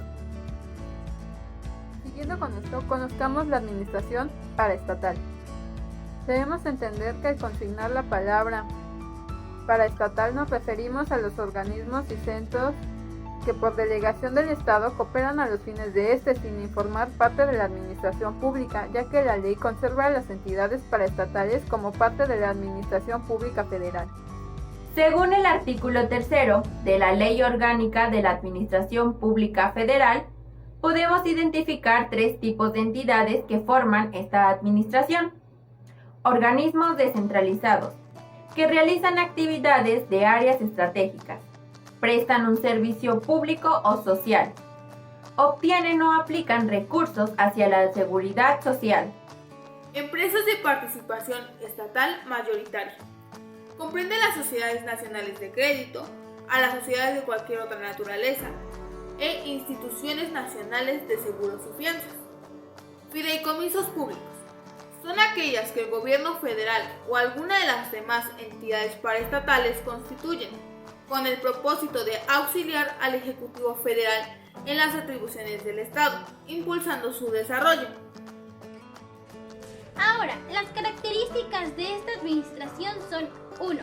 Siguiendo con esto, conozcamos la administración paraestatal. Debemos entender que al consignar la palabra paraestatal nos referimos a los organismos y centros que por delegación del Estado cooperan a los fines de este sin formar parte de la administración pública, ya que la ley conserva a las entidades paraestatales como parte de la administración pública federal. Según el artículo 3 de la Ley Orgánica de la Administración Pública Federal, podemos identificar 3 tipos de entidades que forman esta administración. Organismos descentralizados, que realizan actividades de áreas estratégicas, prestan un servicio público o social, obtienen o aplican recursos hacia la seguridad social. Empresas de participación estatal mayoritaria. Comprende las sociedades nacionales de crédito, a las sociedades de cualquier otra naturaleza e instituciones nacionales de seguros y fianzas. Fideicomisos públicos. Son aquellas que el gobierno federal o alguna de las demás entidades paraestatales constituyen con el propósito de auxiliar al Ejecutivo Federal en las atribuciones del Estado, impulsando su desarrollo. Ahora, las características de esta administración son 1.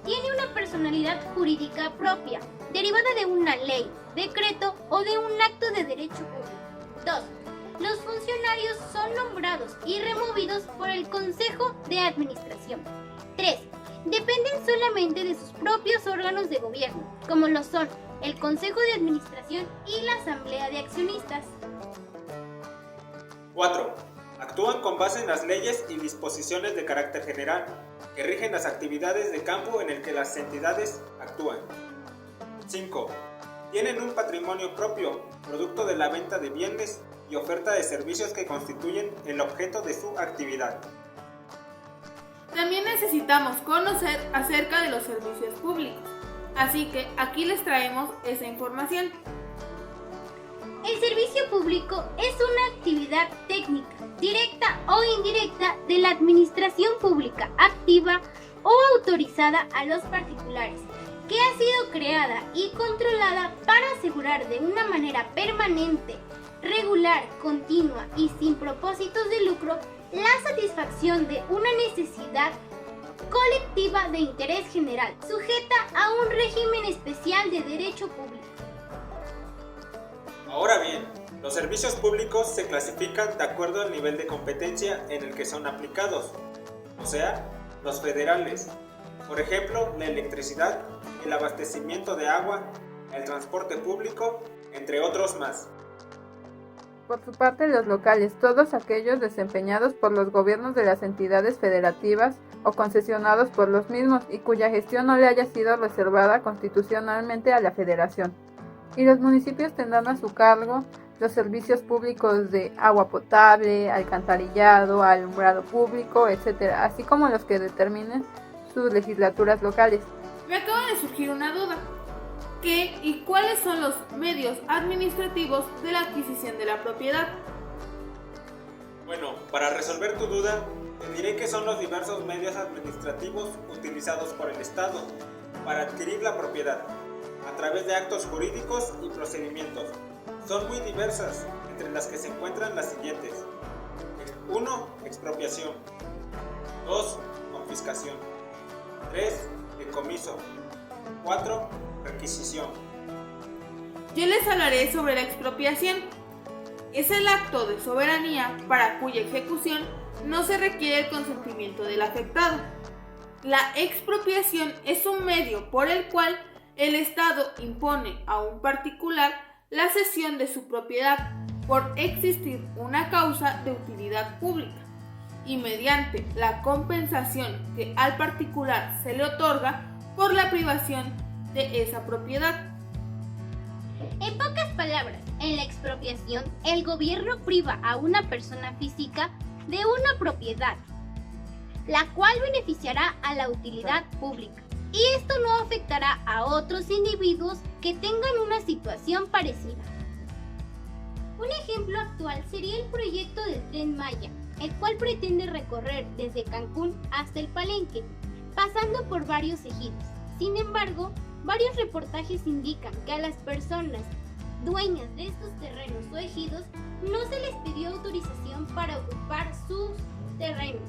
Tiene una personalidad jurídica propia, derivada de una ley, decreto o de un acto de derecho público. 2. Los funcionarios son nombrados y removidos por el Consejo de Administración. 3. Dependen solamente de sus propios órganos de gobierno, como lo son el Consejo de Administración y la Asamblea de Accionistas. 4. Actúan con base en las leyes y disposiciones de carácter general, que rigen las actividades de campo en el que las entidades actúan. 5. Tienen un patrimonio propio, producto de la venta de bienes y oferta de servicios que constituyen el objeto de su actividad. También necesitamos conocer acerca de los servicios públicos, así que aquí les traemos esa información. El servicio público es una actividad técnica, directa o indirecta de la administración pública activa o autorizada a los particulares, que ha sido creada y controlada para asegurar de una manera permanente, regular, continua y sin propósitos de lucro la satisfacción de una necesidad colectiva de interés general, sujeta a un régimen especial de derecho público. Ahora bien, los servicios públicos se clasifican de acuerdo al nivel de competencia en el que son aplicados, o sea, los federales. Por ejemplo, la electricidad, el abastecimiento de agua, el transporte público, entre otros más. Por su parte, los locales, todos aquellos desempeñados por los gobiernos de las entidades federativas o concesionados por los mismos y cuya gestión no le haya sido reservada constitucionalmente a la federación. Y los municipios tendrán a su cargo los servicios públicos de agua potable, alcantarillado, alumbrado público, etc., así como los que determinen sus legislaturas locales. Me acaba de surgir una duda. ¿Qué y cuáles son los medios administrativos de la adquisición de la propiedad? Bueno, para resolver tu duda, te diré que son los diversos medios administrativos utilizados por el Estado para adquirir la propiedad, a través de actos jurídicos y procedimientos. Son muy diversas, entre las que se encuentran las siguientes. 1. Expropiación. 2. Confiscación. 3. Decomiso. 4. Requisición. Yo les hablaré sobre la expropiación. Es el acto de soberanía para cuya ejecución no se requiere el consentimiento del afectado. La expropiación es un medio por el cual el Estado impone a un particular la cesión de su propiedad por existir una causa de utilidad pública y mediante la compensación que al particular se le otorga por la privación de esa propiedad. En pocas palabras, en la expropiación, el gobierno priva a una persona física de una propiedad, la cual beneficiará a la utilidad pública, y esto no afectará a otros individuos que tengan una situación parecida. Un ejemplo actual sería el proyecto del Tren Maya, el cual pretende recorrer desde Cancún hasta el Palenque, pasando por varios ejidos. Sin embargo, varios reportajes indican que a las personas dueñas de estos terrenos o ejidos no se les pidió autorización para ocupar sus terrenos.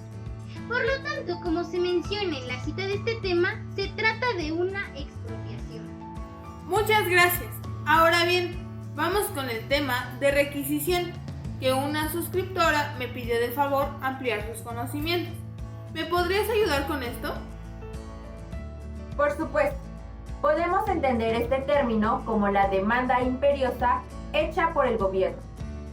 Por lo tanto, como se menciona en la cita de este tema, se trata de una expropiación. Muchas gracias. Ahora bien, vamos con el tema de requisición, que una suscriptora me pidió de favor ampliar sus conocimientos. ¿Me podrías ayudar con esto? Por supuesto, podemos entender este término como la demanda imperiosa hecha por el gobierno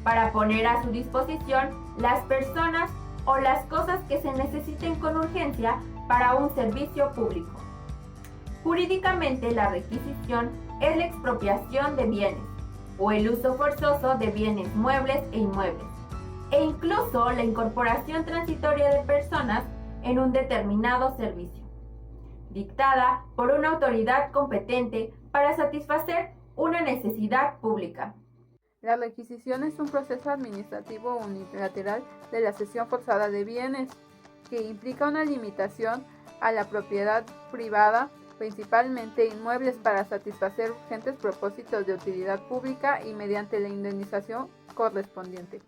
para poner a su disposición las personas o las cosas que se necesiten con urgencia para un servicio público. Jurídicamente, la requisición es la expropiación de bienes o el uso forzoso de bienes muebles e inmuebles, e incluso la incorporación transitoria de personas en un determinado servicio, dictada por una autoridad competente para satisfacer una necesidad pública. La requisición es un proceso administrativo unilateral de la cesión forzada de bienes, que implica una limitación a la propiedad privada, principalmente inmuebles, para satisfacer urgentes propósitos de utilidad pública y mediante la indemnización correspondiente.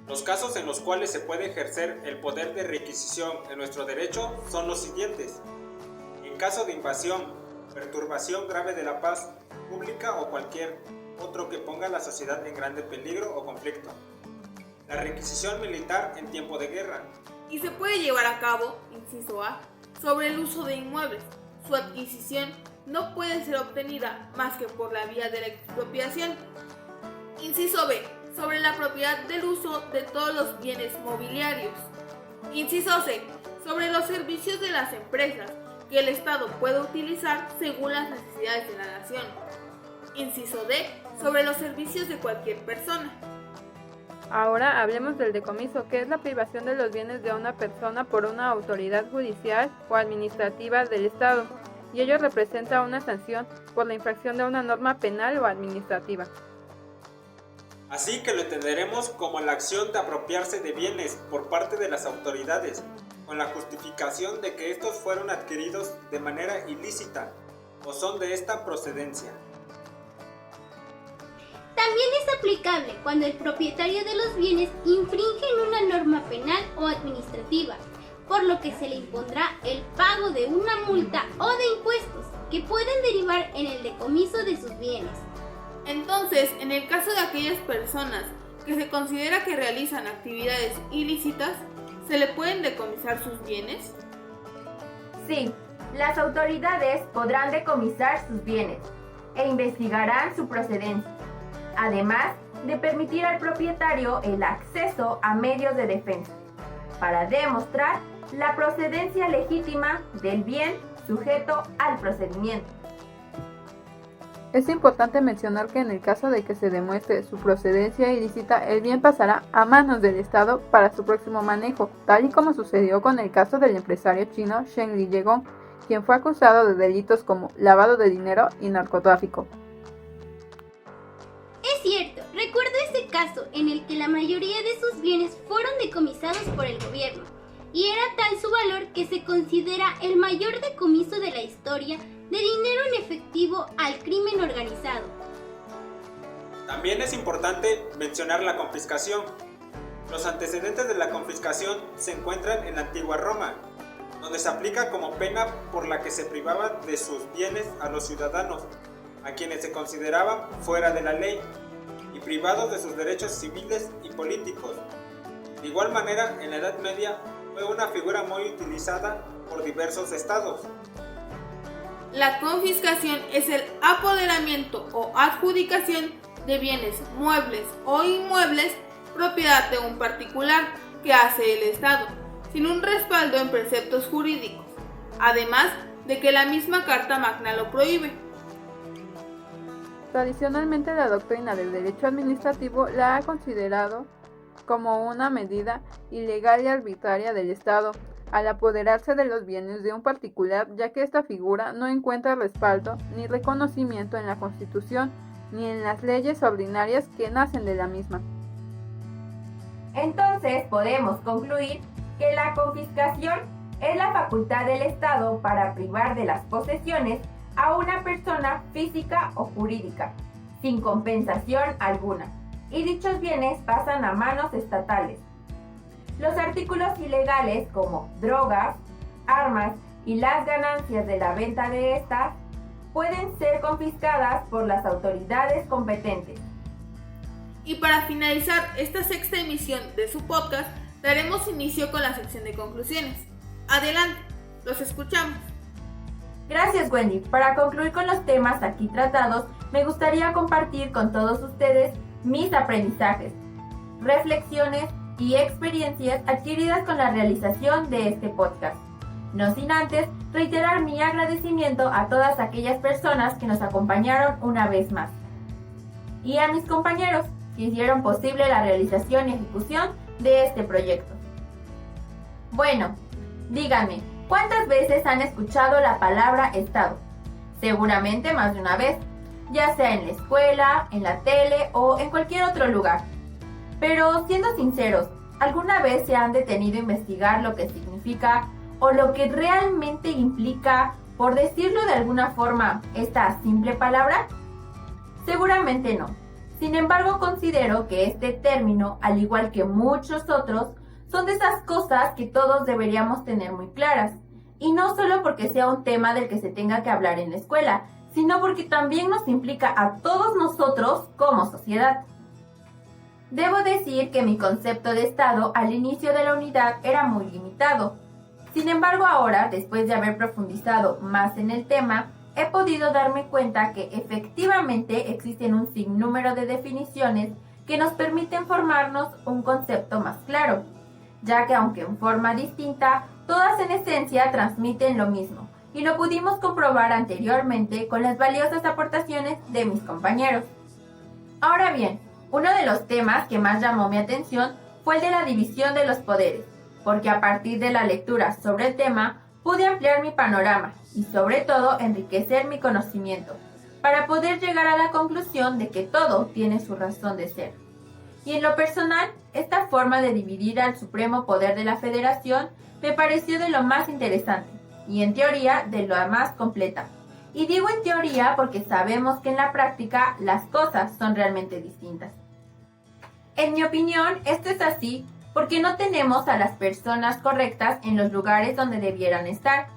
Los casos en los cuales se puede ejercer el poder de requisición en nuestro derecho son los siguientes. En caso de invasión, perturbación grave de la paz pública o cualquier otro que ponga a la sociedad en grande peligro o conflicto. La requisición militar en tiempo de guerra. Y se puede llevar a cabo, inciso A, sobre el uso de inmuebles. Su adquisición no puede ser obtenida más que por la vía de la expropiación. Inciso B, sobre la propiedad del uso de todos los bienes mobiliarios. Inciso C, sobre los servicios de las empresas que el Estado puede utilizar según las necesidades de la nación. Inciso D, sobre los servicios de cualquier persona. Ahora hablemos del decomiso, que es la privación de los bienes de una persona por una autoridad judicial o administrativa del Estado, y ello representa una sanción por la infracción de una norma penal o administrativa. Así que lo entenderemos como la acción de apropiarse de bienes por parte de las autoridades, con la justificación de que estos fueron adquiridos de manera ilícita o son de esta procedencia. También es aplicable cuando el propietario de los bienes infringe en una norma penal o administrativa, por lo que se le impondrá el pago de una multa o de impuestos que pueden derivar en el decomiso de sus bienes. Entonces, en el caso de aquellas personas que se considera que realizan actividades ilícitas, ¿se le pueden decomisar sus bienes? Sí, las autoridades podrán decomisar sus bienes e investigarán su procedencia, además de permitir al propietario el acceso a medios de defensa para demostrar la procedencia legítima del bien sujeto al procedimiento. Es importante mencionar que en el caso de que se demuestre su procedencia ilícita, el bien pasará a manos del Estado para su próximo manejo, tal y como sucedió con el caso del empresario chino Shen Liyegong, quien fue acusado de delitos como lavado de dinero y narcotráfico. Es cierto, recuerdo ese caso en el que la mayoría de sus bienes fueron decomisados por el gobierno, y era tal su valor que se considera el mayor decomiso de la historia de dinero en efectivo al crimen organizado. También es importante mencionar la confiscación. Los antecedentes de la confiscación se encuentran en la antigua Roma, donde se aplica como pena por la que se privaba de sus bienes a los ciudadanos, a quienes se consideraban fuera de la ley y privados de sus derechos civiles y políticos. De igual manera, en la Edad Media fue una figura muy utilizada por diversos estados. La confiscación es el apoderamiento o adjudicación de bienes muebles o inmuebles propiedad de un particular que hace el Estado, sin un respaldo en preceptos jurídicos, además de que la misma Carta Magna lo prohíbe. Tradicionalmente la doctrina del derecho administrativo la ha considerado como una medida ilegal y arbitraria del Estado al apoderarse de los bienes de un particular, ya que esta figura no encuentra respaldo ni reconocimiento en la Constitución ni en las leyes ordinarias que nacen de la misma. Entonces podemos concluir que la confiscación es la facultad del Estado para privar de las posesiones a una persona física o jurídica, sin compensación alguna, y dichos bienes pasan a manos estatales. Los artículos ilegales como drogas, armas y las ganancias de la venta de estas pueden ser confiscadas por las autoridades competentes. Y para finalizar esta sexta emisión de su podcast, daremos inicio con la sección de conclusiones. Adelante, los escuchamos. Gracias, Wendy. Para concluir con los temas aquí tratados, me gustaría compartir con todos ustedes mis aprendizajes, reflexiones y experiencias adquiridas con la realización de este podcast. No sin antes reiterar mi agradecimiento a todas aquellas personas que nos acompañaron una vez más. Y a mis compañeros que hicieron posible la realización y ejecución de este proyecto. Bueno, díganme, ¿cuántas veces han escuchado la palabra Estado? Seguramente más de una vez, ya sea en la escuela, en la tele o en cualquier otro lugar. Pero siendo sinceros, ¿alguna vez se han detenido a investigar lo que significa o lo que realmente implica, por decirlo de alguna forma, esta simple palabra? Seguramente no. Sin embargo, considero que este término, al igual que muchos otros, son de esas cosas que todos deberíamos tener muy claras. Y no solo porque sea un tema del que se tenga que hablar en la escuela, sino porque también nos implica a todos nosotros como sociedad. Debo decir que mi concepto de Estado al inicio de la unidad era muy limitado. Sin embargo, ahora, después de haber profundizado más en el tema, he podido darme cuenta que efectivamente existen un sinnúmero de definiciones que nos permiten formarnos un concepto más claro, ya que aunque en forma distinta, todas en esencia transmiten lo mismo, y lo pudimos comprobar anteriormente con las valiosas aportaciones de mis compañeros. Ahora bien, uno de los temas que más llamó mi atención fue el de la división de los poderes, porque a partir de la lectura sobre el tema pude ampliar mi panorama y sobre todo enriquecer mi conocimiento, para poder llegar a la conclusión de que todo tiene su razón de ser. Y en lo personal, esta forma de dividir al supremo poder de la Federación me pareció de lo más interesante, y en teoría de lo más completa. Y digo en teoría porque sabemos que en la práctica las cosas son realmente distintas. En mi opinión, esto es así porque no tenemos a las personas correctas en los lugares donde debieran estar.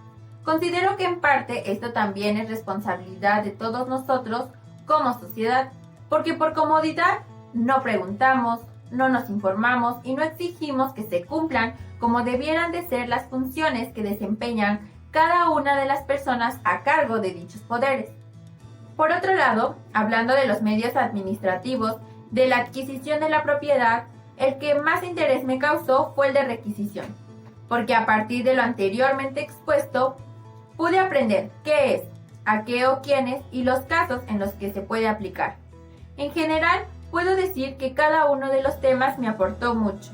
Considero que en parte esto también es responsabilidad de todos nosotros como sociedad, porque por comodidad no preguntamos, no nos informamos y no exigimos que se cumplan como debieran de ser las funciones que desempeñan cada una de las personas a cargo de dichos poderes. Por otro lado, hablando de los medios administrativos, de la adquisición de la propiedad, el que más interés me causó fue el de requisición, porque a partir de lo anteriormente expuesto, pude aprender qué es, a qué o quiénes y los casos en los que se puede aplicar. En general, puedo decir que cada uno de los temas me aportó mucho,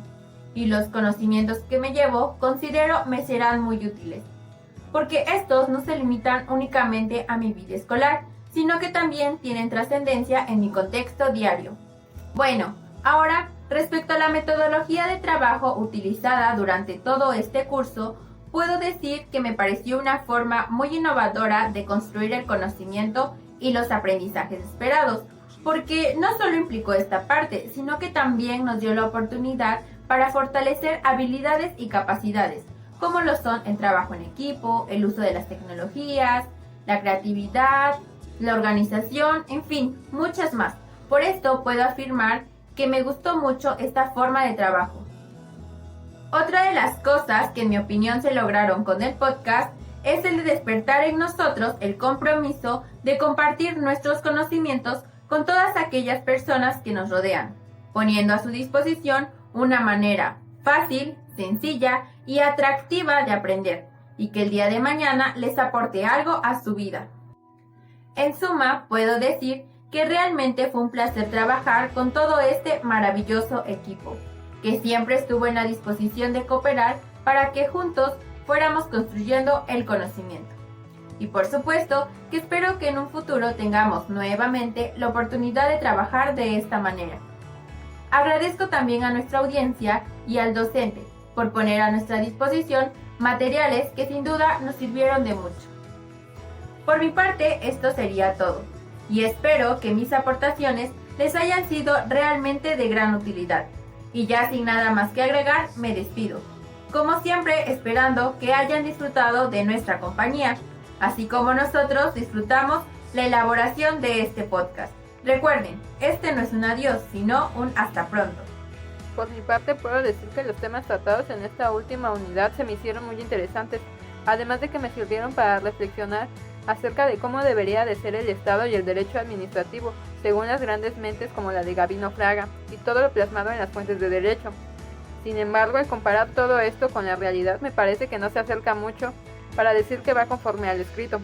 y los conocimientos que me llevo considero me serán muy útiles. porque estos no se limitan únicamente a mi vida escolar, sino que también tienen trascendencia en mi contexto diario. Bueno, ahora, respecto a la metodología de trabajo utilizada durante todo este curso, puedo decir que me pareció una forma muy innovadora de construir el conocimiento y los aprendizajes esperados, porque no solo implicó esta parte, sino que también nos dio la oportunidad para fortalecer habilidades y capacidades, como lo son el trabajo en equipo, el uso de las tecnologías, la creatividad, la organización, en fin, muchas más. Por esto puedo afirmar que me gustó mucho esta forma de trabajo. Otra de las cosas que en mi opinión se lograron con el podcast es el de despertar en nosotros el compromiso de compartir nuestros conocimientos con todas aquellas personas que nos rodean, poniendo a su disposición una manera fácil, sencilla y atractiva de aprender, y que el día de mañana les aporte algo a su vida. En suma, puedo decir que realmente fue un placer trabajar con todo este maravilloso equipo, que siempre estuvo en la disposición de cooperar para que juntos fuéramos construyendo el conocimiento. Y por supuesto que espero que en un futuro tengamos nuevamente la oportunidad de trabajar de esta manera. Agradezco también a nuestra audiencia y al docente por poner a nuestra disposición materiales que sin duda nos sirvieron de mucho. Por mi parte, esto sería todo, y espero que mis aportaciones les hayan sido realmente de gran utilidad. Y ya sin nada más que agregar, me despido. Como siempre, esperando que hayan disfrutado de nuestra compañía, así como nosotros disfrutamos la elaboración de este podcast. Recuerden, este no es un adiós, sino un hasta pronto. Por mi parte, puedo decir que los temas tratados en esta última unidad se me hicieron muy interesantes, además de que me sirvieron para reflexionar acerca de cómo debería de ser el Estado y el derecho administrativo, según las grandes mentes como la de Gabino Fraga, y todo lo plasmado en las fuentes de derecho. Sin embargo, al comparar todo esto con la realidad, me parece que no se acerca mucho para decir que va conforme al escrito.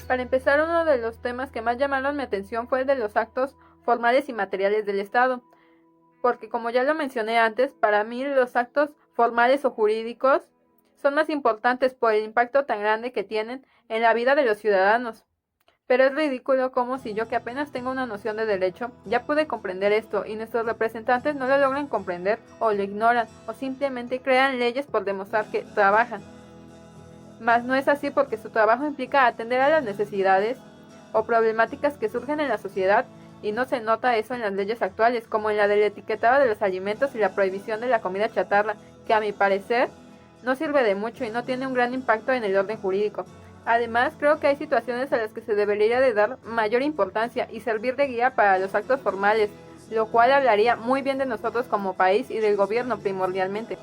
Para empezar, uno de los temas que más llamaron mi atención fue el de los actos formales y materiales del Estado, porque como ya lo mencioné antes, para mí los actos formales o jurídicos son más importantes por el impacto tan grande que tienen en la vida de los ciudadanos. Pero es ridículo como si yo, que apenas tengo una noción de derecho, ya pude comprender esto y nuestros representantes no lo logran comprender o lo ignoran o simplemente crean leyes por demostrar que trabajan. Mas no es así, porque su trabajo implica atender a las necesidades o problemáticas que surgen en la sociedad, y no se nota eso en las leyes actuales, como en la del etiquetado de los alimentos y la prohibición de la comida chatarra, que a mi parecer no sirve de mucho y no tiene un gran impacto en el orden jurídico. Además, creo que hay situaciones a las que se debería de dar mayor importancia y servir de guía para los actos formales, lo cual hablaría muy bien de nosotros como país y del gobierno primordialmente.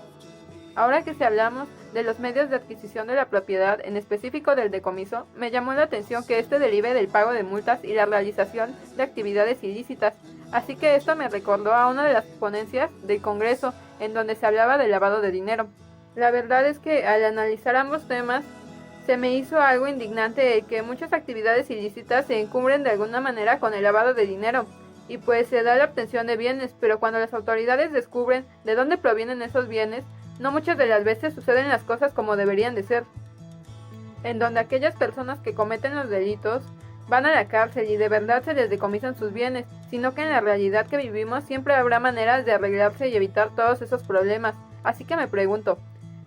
Ahora que si hablamos de los medios de adquisición de la propiedad, en específico del decomiso, me llamó la atención que este derive del pago de multas y la realización de actividades ilícitas, así que esto me recordó a una de las ponencias del Congreso en donde se hablaba de lavado de dinero. La verdad es que al analizar ambos temas, se me hizo algo indignante el que muchas actividades ilícitas se encubren de alguna manera con el lavado de dinero, y pues se da la obtención de bienes, pero cuando las autoridades descubren de dónde provienen esos bienes, no muchas de las veces suceden las cosas como deberían de ser, en donde aquellas personas que cometen los delitos van a la cárcel y de verdad se les decomisan sus bienes, sino que en la realidad que vivimos siempre habrá maneras de arreglarse y evitar todos esos problemas. Así que me pregunto,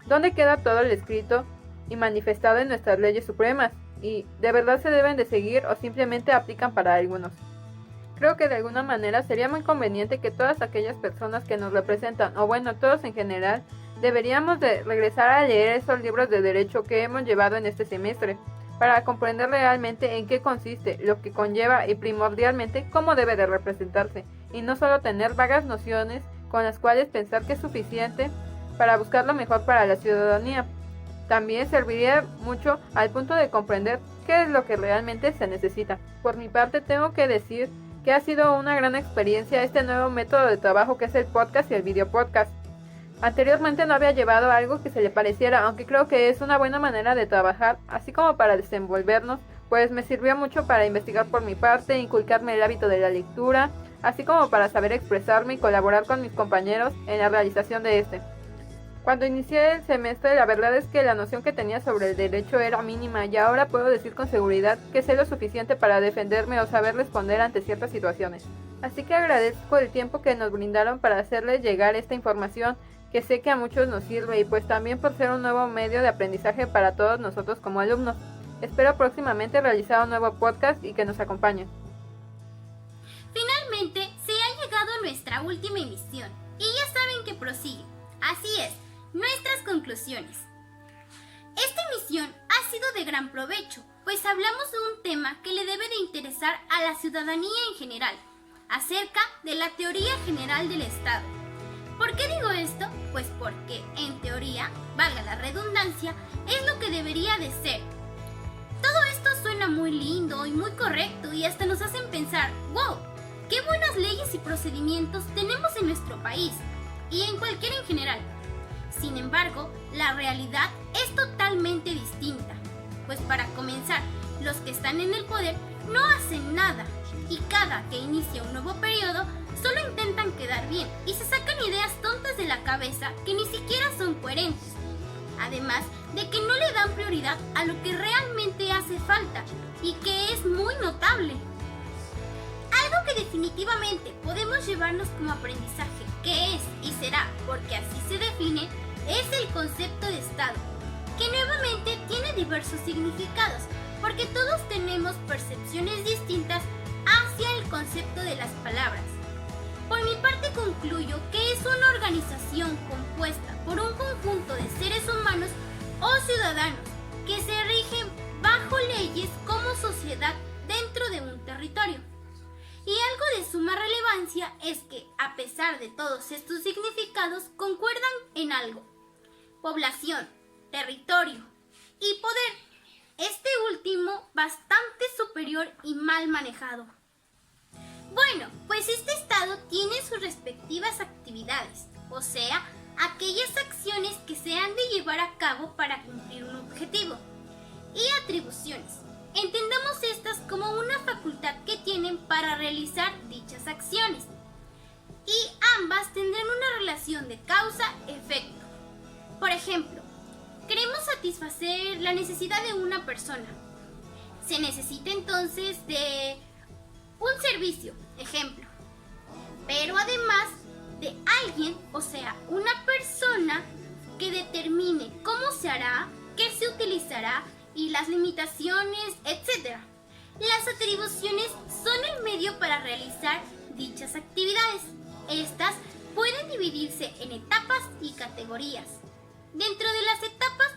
¿dónde queda todo el escrito y manifestado en nuestras leyes supremas? ¿Y de verdad se deben de seguir o simplemente aplican para algunos? Creo que de alguna manera sería muy conveniente que todas aquellas personas que nos representan, o bueno, todos en general, deberíamos de regresar a leer esos libros de derecho que hemos llevado en este semestre, para comprender realmente en qué consiste, lo que conlleva y primordialmente cómo debe de representarse, y no solo tener vagas nociones con las cuales pensar que es suficiente para buscar lo mejor para la ciudadanía. También serviría mucho al punto de comprender qué es lo que realmente se necesita. Por mi parte, tengo que decir que ha sido una gran experiencia este nuevo método de trabajo que es el podcast y el video podcast. Anteriormente no había llevado algo que se le pareciera, aunque creo que es una buena manera de trabajar, así como para desenvolvernos, pues me sirvió mucho para investigar por mi parte, inculcarme el hábito de la lectura, así como para saber expresarme y colaborar con mis compañeros en la realización de este. Cuando inicié el semestre, la verdad es que la noción que tenía sobre el derecho era mínima y ahora puedo decir con seguridad que sé lo suficiente para defenderme o saber responder ante ciertas situaciones. Así que agradezco el tiempo que nos brindaron para hacerles llegar esta información que sé que a muchos nos sirve y pues también por ser un nuevo medio de aprendizaje para todos nosotros como alumnos. Espero próximamente realizar un nuevo podcast y que nos acompañen. Finalmente, se ha llegado a nuestra última emisión y ya saben que prosigue. Así es, nuestras conclusiones. Esta emisión ha sido de gran provecho, pues hablamos de un tema que le debe de interesar a la ciudadanía en general, acerca de la teoría general del Estado. ¿Por qué digo esto? Pues porque, en teoría, valga la redundancia, es lo que debería de ser. Todo esto suena muy lindo y muy correcto y hasta nos hacen pensar, ¡wow! ¡Qué buenas leyes y procedimientos tenemos en nuestro país! Y en cualquiera en general. Sin embargo, la realidad es totalmente distinta. Pues para comenzar, los que están en el poder no hacen nada. Y cada que inicia un nuevo periodo, solo intentan quedar bien y se sacan ideas tontas de la cabeza que ni siquiera son coherentes. Además de que no le dan prioridad a lo que realmente hace falta y que es muy notable. Algo que definitivamente podemos llevarnos como aprendizaje, que es y será, porque así se define, es el concepto de Estado, que nuevamente tiene diversos significados, porque todos tenemos percepciones distintas hacia el concepto de las palabras. Por mi parte concluyo que es una organización compuesta por un conjunto de seres humanos o ciudadanos que se rigen bajo leyes como sociedad dentro de un territorio. Y algo de suma relevancia es que, a pesar de todos estos significados, concuerdan en algo: población, territorio y poder, este último bastante superior y mal manejado. Bueno, pues este Estado tiene sus respectivas actividades, o sea, aquellas acciones que se han de llevar a cabo para cumplir un objetivo, y atribuciones. Entendamos estas como una facultad que tienen para realizar dichas acciones, y ambas tendrán una relación de causa-efecto. Por ejemplo, queremos satisfacer la necesidad de una persona. Se necesita entonces de un servicio, ejemplo, pero además de alguien, o sea, una persona que determine cómo se hará, qué se utilizará y las limitaciones, etc. Las atribuciones son el medio para realizar dichas actividades. Estas pueden dividirse en etapas y categorías. Dentro de las etapas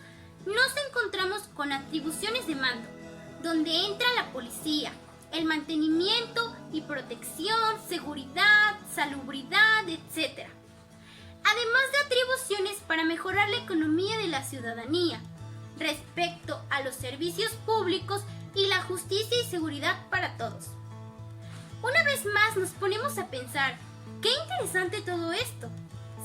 nos encontramos con atribuciones de mando, donde entra la policía, el mantenimiento y protección, seguridad, salubridad, etc. Además de atribuciones para mejorar la economía de la ciudadanía, respecto a los servicios públicos y la justicia y seguridad para todos. Una vez más nos ponemos a pensar, qué interesante todo esto.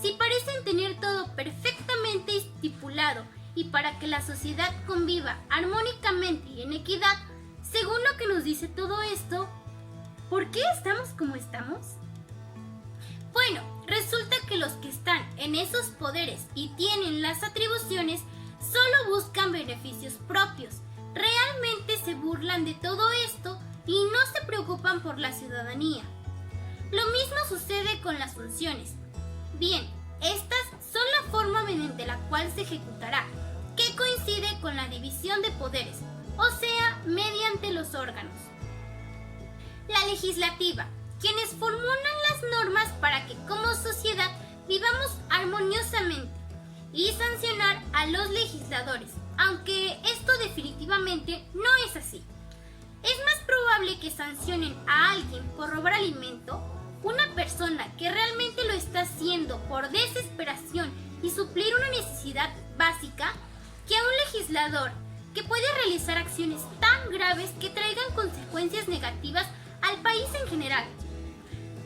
Si parecen tener todo perfectamente estipulado y para que la sociedad conviva armónicamente y en equidad, según lo que nos dice todo esto, ¿por qué estamos como estamos? Bueno, resulta que los que están en esos poderes y tienen las atribuciones solo buscan beneficios propios, realmente se burlan de todo esto y no se preocupan por la ciudadanía. Lo mismo sucede con las funciones. Bien, estas son la forma mediante la cual se ejecutará, que coincide con la división de poderes, o sea, mediante los órganos. La legislativa, quienes formulan las normas para que como sociedad vivamos armoniosamente, y sancionar a los legisladores, aunque esto definitivamente no es así. Es más probable que sancionen a alguien por robar alimento, una persona que realmente lo está haciendo por desesperación y suplir una necesidad básica, que a un legislador que puede realizar acciones tan graves que traigan consecuencias negativas al país en general.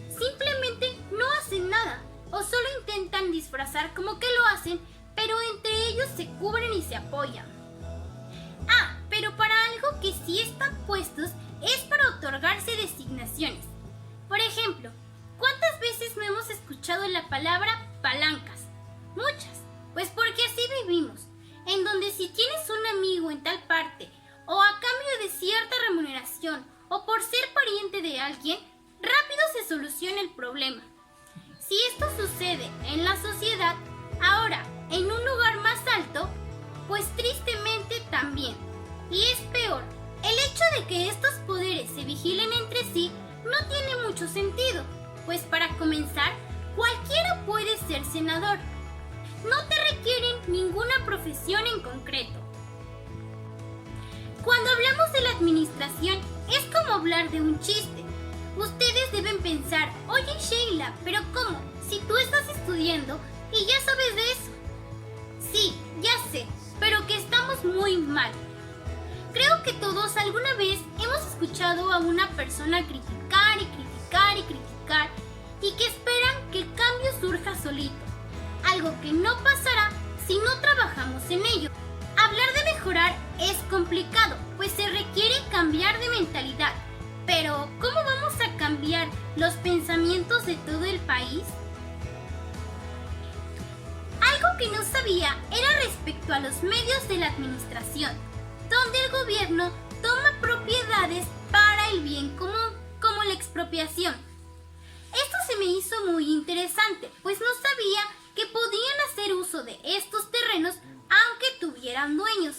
Simplemente no hacen nada o solo intentan disfrazar como que lo hacen, pero entre ellos se cubren y se apoyan. Pero para algo que sí están puestos es para otorgarse designaciones. Por ejemplo, ¿cuántas veces no hemos escuchado la palabra palancas? Muchas, pues se soluciona el problema. Si esto sucede en la sociedad, ahora en un lugar más alto, pues tristemente también. Y es peor, el hecho de que estos poderes se vigilen entre sí no tiene mucho sentido, pues para comenzar, cualquiera puede ser senador. No te requieren ninguna profesión en concreto. Cuando hablamos de la administración, es como hablar de un chiste. Ustedes deben pensar, oye Sheila, ¿pero cómo? Si tú estás estudiando y ya sabes de eso. Sí, ya sé, pero que estamos muy mal. Creo que todos alguna vez hemos escuchado a una persona criticar y criticar y criticar y que esperan que el cambio surja solito. Algo que no pasará si no trabajamos en ello. Hablar de mejorar es complicado, pues se requiere cambiar de mentalidad. Pero, ¿cómo vamos a cambiar los pensamientos de todo el país? Algo que no sabía era respecto a los medios de la administración, donde el gobierno toma propiedades para el bien común, como la expropiación. Esto se me hizo muy interesante, pues no sabía que podían hacer uso de estos terrenos aunque tuvieran dueños.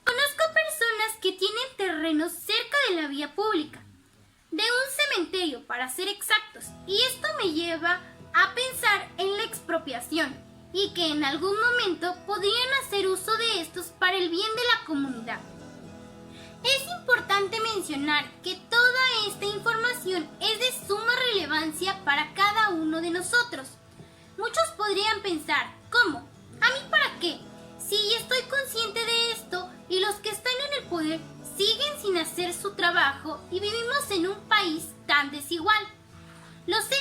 Conozco personas que tienen terrenos cerca de la vía pública, de un cementerio para ser exactos, y esto me lleva a pensar en la expropiación y que en algún momento podrían hacer uso de estos para el bien de la comunidad. Es importante mencionar que toda esta información es de suma relevancia para cada uno de nosotros. Muchos podrían pensar, ¿cómo? ¿A mí para qué? Si estoy consciente de esto y los que están en el poder siguen sin hacer su trabajo y vivimos en un país tan desigual. Lo sé,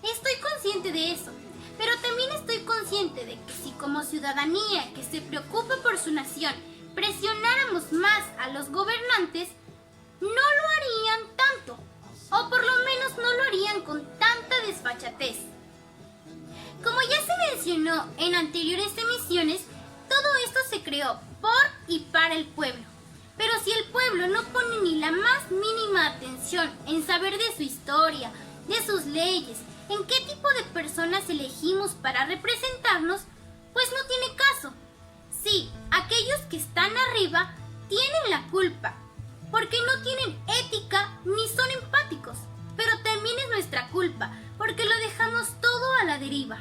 estoy consciente de eso, pero también estoy consciente de que si como ciudadanía que se preocupa por su nación presionáramos más a los gobernantes, no lo harían tanto, o por lo menos no lo harían con tanta desfachatez. Como ya se mencionó en anteriores emisiones, todo esto se creó por y para el pueblo. Pero si el pueblo no pone ni la más mínima atención en saber de su historia, de sus leyes, en qué tipo de personas elegimos para representarnos, pues no tiene caso. Sí, aquellos que están arriba tienen la culpa, porque no tienen ética ni son empáticos. Pero también es nuestra culpa, porque lo dejamos todo a la deriva.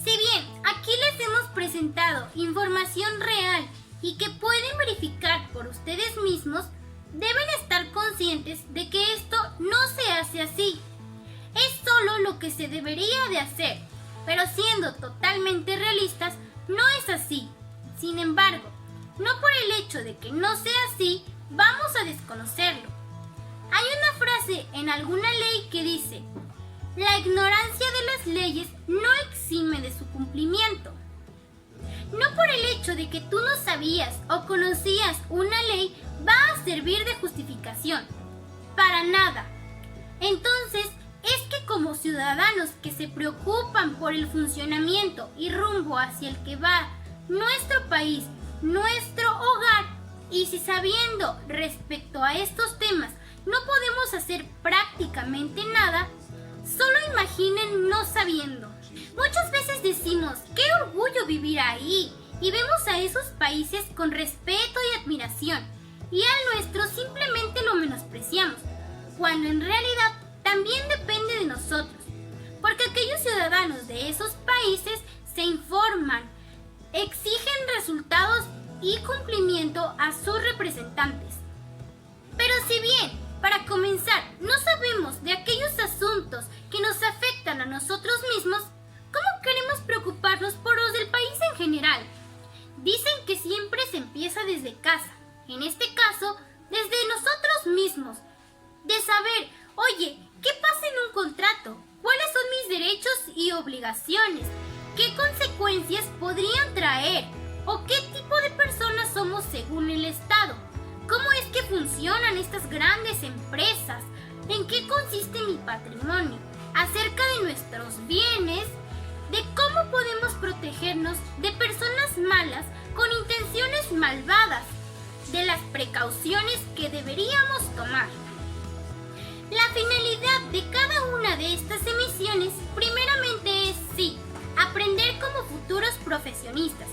Si bien aquí les hemos presentado información real y que pueden verificar por ustedes mismos, deben estar conscientes de que esto no se hace así. Es solo lo que se debería de hacer, pero siendo totalmente realistas, no es así. Sin embargo, no por el hecho de que no sea así, vamos a desconocerlo. Hay una frase en alguna ley que dice: la ignorancia de las leyes no exime de su cumplimiento. No por el hecho de que tú no sabías o conocías una ley va a servir de justificación. Para nada. Entonces, es que como ciudadanos que se preocupan por el funcionamiento y rumbo hacia el que va nuestro país, nuestro hogar, y si sabiendo respecto a estos temas no podemos hacer prácticamente nada, solo imaginen no sabiendo. Muchas veces decimos, qué orgullo vivir ahí, y vemos a esos países con respeto y admiración, y al nuestro simplemente lo menospreciamos, cuando en realidad también depende de nosotros, porque aquellos ciudadanos de esos países se informan, exigen resultados y cumplimiento a sus representantes. Pero si bien, para comenzar, no sabemos de aquellos asuntos que nos afectan a nosotros mismos, ¿cómo queremos preocuparnos por los del país en general? Dicen que siempre se empieza desde casa, en este caso, desde nosotros mismos, de saber, oye, ¿qué pasa en un contrato? ¿Cuáles son mis derechos y obligaciones? ¿Qué consecuencias podrían traer? ¿O qué tipo de personas somos según el Estado? ¿Cómo es que funcionan estas grandes empresas? ¿En qué consiste mi patrimonio? Acerca de nuestros bienes, de cómo podemos protegernos de personas malas con intenciones malvadas, de las precauciones que deberíamos tomar. La finalidad de cada una de estas emisiones primeramente es, sí, aprender como futuros profesionistas,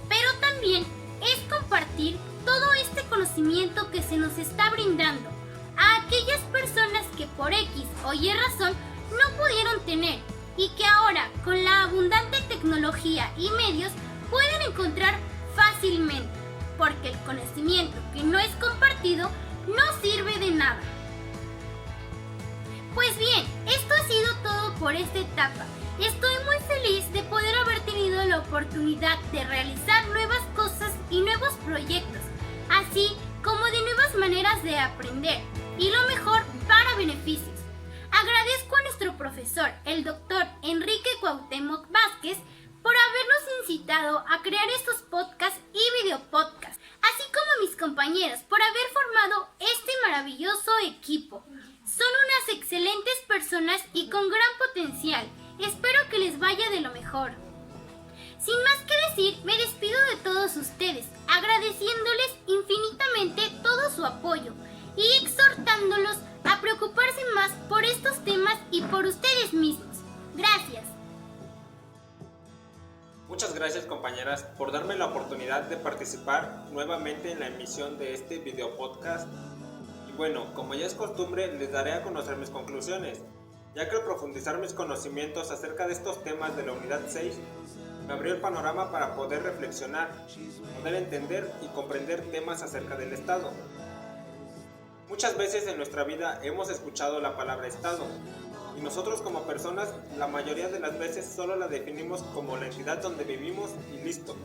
pero también es compartir todo este conocimiento que se nos está brindando a aquellas personas que por X o Y razón no pudieron tener y que ahora con la abundante tecnología y medios pueden encontrar fácilmente, porque el conocimiento que no es compartido no sirve de nada. Pues bien, esto ha sido todo por esta etapa. Estoy muy feliz de poder haber tenido la oportunidad de realizar nuevas cosas y nuevos proyectos, así como de nuevas maneras de aprender, y lo mejor, para beneficios. Agradezco a nuestro profesor, el doctor Enrique Cuauhtémoc Vázquez, por habernos incitado a crear estos podcasts y videopodcasts, así como a mis compañeros por haber formado este maravilloso equipo. Son unas excelentes personas y con gran potencial. Espero que les vaya de lo mejor. Sin más que decir, me despido de todos ustedes, agradeciéndoles infinitamente todo su apoyo y exhortándolos a preocuparse más por estos temas y por ustedes mismos. Gracias. Muchas gracias, compañeras, por darme la oportunidad de participar nuevamente en la emisión de este video podcast. Y bueno, como ya es costumbre, les daré a conocer mis conclusiones, ya que al profundizar mis conocimientos acerca de estos temas de la unidad 6, me abrió el panorama para poder reflexionar, poder entender y comprender temas acerca del Estado. Muchas veces en nuestra vida hemos escuchado la palabra Estado, y nosotros como personas la mayoría de las veces solo la definimos como la entidad donde vivimos y listo.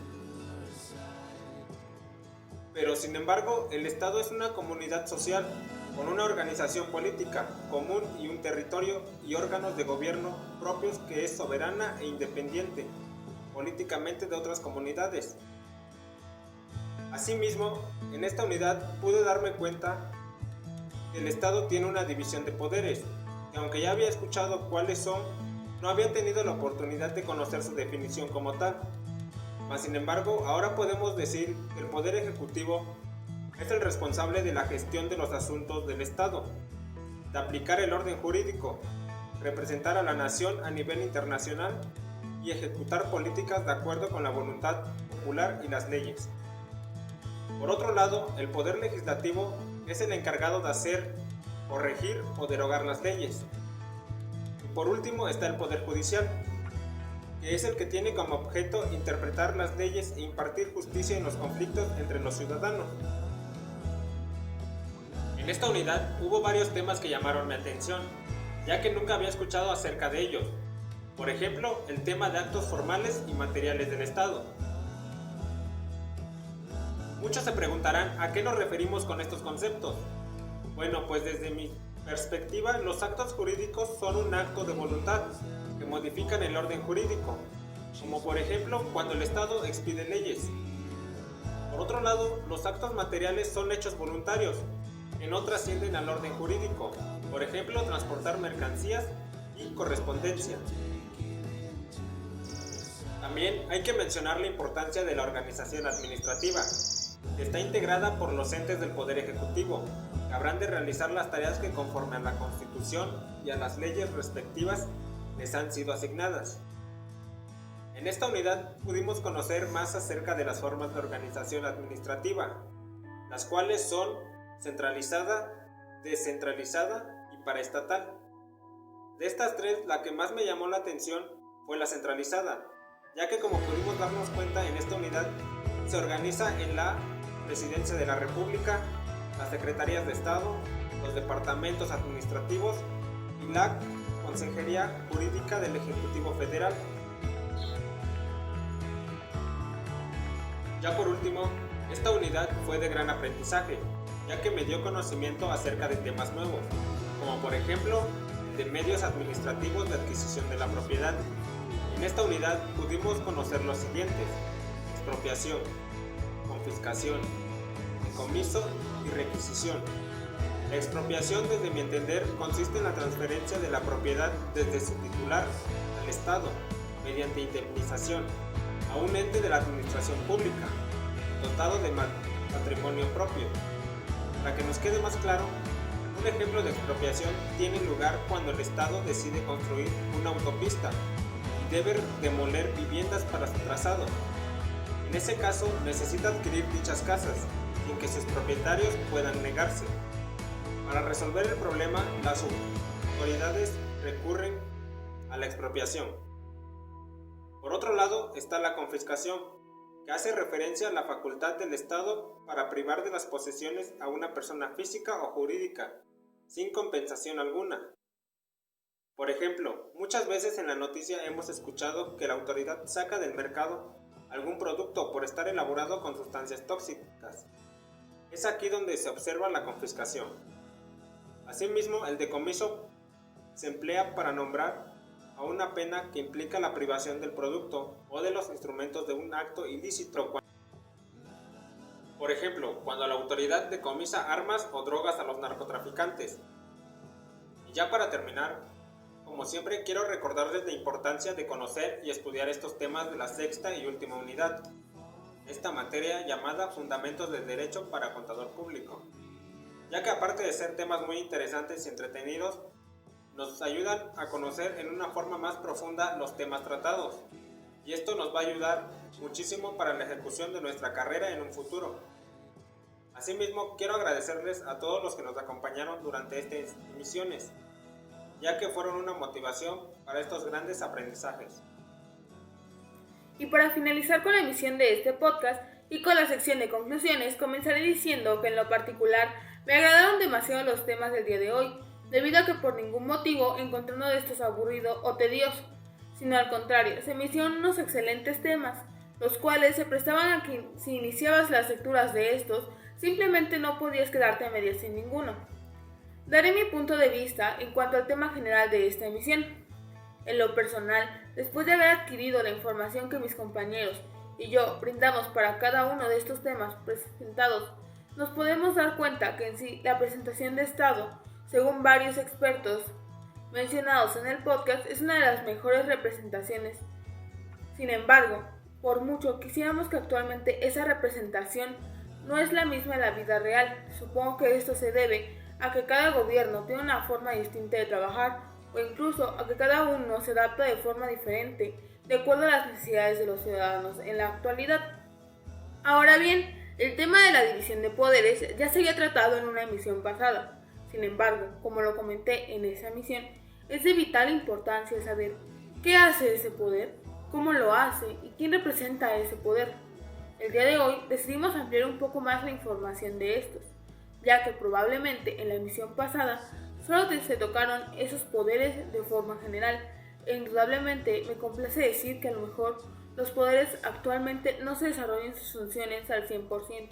Pero sin embargo, el Estado es una comunidad social, con una organización política común y un territorio y órganos de gobierno propios que es soberana e independiente políticamente de otras comunidades. Asimismo, en esta unidad pude darme cuenta que el Estado tiene una división de poderes, que aunque ya había escuchado cuáles son, no había tenido la oportunidad de conocer su definición como tal. Mas sin embargo, ahora podemos decir que el Poder Ejecutivo es el responsable de la gestión de los asuntos del Estado, de aplicar el orden jurídico, representar a la nación a nivel internacional y ejecutar políticas de acuerdo con la voluntad popular y las leyes. Por otro lado, el Poder Legislativo es el encargado de hacer, corregir o derogar las leyes. Y por último está el Poder Judicial, que es el que tiene como objeto interpretar las leyes e impartir justicia en los conflictos entre los ciudadanos. En esta unidad hubo varios temas que llamaron mi atención, ya que nunca había escuchado acerca de ellos. Por ejemplo, el tema de actos formales y materiales del Estado. Muchos se preguntarán a qué nos referimos con estos conceptos. Bueno, pues desde mi perspectiva, los actos jurídicos son un acto de voluntad que modifican el orden jurídico, como por ejemplo cuando el Estado expide leyes. Por otro lado, los actos materiales son hechos voluntarios, que no trascienden al orden jurídico, por ejemplo, transportar mercancías y correspondencia. También hay que mencionar la importancia de la organización administrativa, que está integrada por los entes del Poder Ejecutivo, que habrán de realizar las tareas que conforme a la Constitución y a las leyes respectivas les han sido asignadas. En esta unidad pudimos conocer más acerca de las formas de organización administrativa, las cuales son centralizada, descentralizada y paraestatal. De estas tres, la que más me llamó la atención fue la centralizada, ya que como pudimos darnos cuenta en esta unidad, se organiza en la Presidencia de la República, las Secretarías de Estado, los departamentos administrativos y la Consejería Jurídica del Ejecutivo Federal. Ya por último, esta unidad fue de gran aprendizaje, ya que me dio conocimiento acerca de temas nuevos, como por ejemplo, de medios administrativos de adquisición de la propiedad. En esta unidad pudimos conocer los siguientes: expropiación, confiscación, decomiso y requisición. La expropiación, desde mi entender, consiste en la transferencia de la propiedad desde su titular al Estado, mediante indemnización, a un ente de la administración pública, dotado de patrimonio propio. Para que nos quede más claro, Un ejemplo de expropiación tiene lugar cuando el Estado decide construir una autopista y debe demoler viviendas para su trazado. En ese caso, necesita adquirir dichas casas, sin que sus propietarios puedan negarse. Para resolver el problema, las autoridades recurren a la expropiación. Por otro lado está la confiscación, que hace referencia a la facultad del Estado para privar de las posesiones a una persona física o jurídica, sin compensación alguna. Por ejemplo, muchas veces en la noticia hemos escuchado que la autoridad saca del mercado algún producto por estar elaborado con sustancias tóxicas. Es aquí donde se observa la confiscación. Asimismo, el decomiso se emplea para nombrar a una pena que implica la privación del producto o de los instrumentos de un acto ilícito. Por ejemplo, cuando la autoridad decomisa armas o drogas a los narcotraficantes. Y ya para terminar, como siempre quiero recordarles la importancia de conocer y estudiar estos temas de la sexta y última unidad, esta materia llamada Fundamentos del Derecho para Contador Público, ya que aparte de ser temas muy interesantes y entretenidos, nos ayudan a conocer en una forma más profunda los temas tratados, y esto nos va a ayudar muchísimo para la ejecución de nuestra carrera en un futuro. Asimismo, quiero agradecerles a todos los que nos acompañaron durante estas emisiones, ya que fueron una motivación para estos grandes aprendizajes. Y para finalizar con la emisión de este podcast y con la sección de conclusiones, comenzaré diciendo que en lo particular me agradaron demasiado los temas del día de hoy, debido a que por ningún motivo encontré uno de estos aburrido o tedioso, sino al contrario, se me hicieron unos excelentes temas, los cuales se prestaban a que si iniciabas las lecturas de estos, simplemente no podías quedarte a medias sin ninguno. Daré mi punto de vista en cuanto al tema general de esta emisión. En lo personal, después de haber adquirido la información que mis compañeros y yo brindamos para cada uno de estos temas presentados, nos podemos dar cuenta que en sí la presentación de Estado, según varios expertos mencionados en el podcast, es una de las mejores representaciones. Sin embargo, por mucho quisiéramos que actualmente esa representación no es la misma en la vida real. Supongo que esto se debe a que cada gobierno tiene una forma distinta de trabajar, o incluso a que cada uno se adapta de forma diferente, de acuerdo a las necesidades de los ciudadanos en la actualidad. Ahora bien, el tema de la división de poderes ya se había tratado en una emisión pasada. Sin embargo, como lo comenté en esa emisión, es de vital importancia saber qué hace ese poder, cómo lo hace y quién representa ese poder. El día de hoy decidimos ampliar un poco más la información de estos, ya que probablemente en la emisión pasada solo se tocaron esos poderes de forma general, e indudablemente me complace decir que a lo mejor los poderes actualmente no se desarrollan sus funciones al 100%.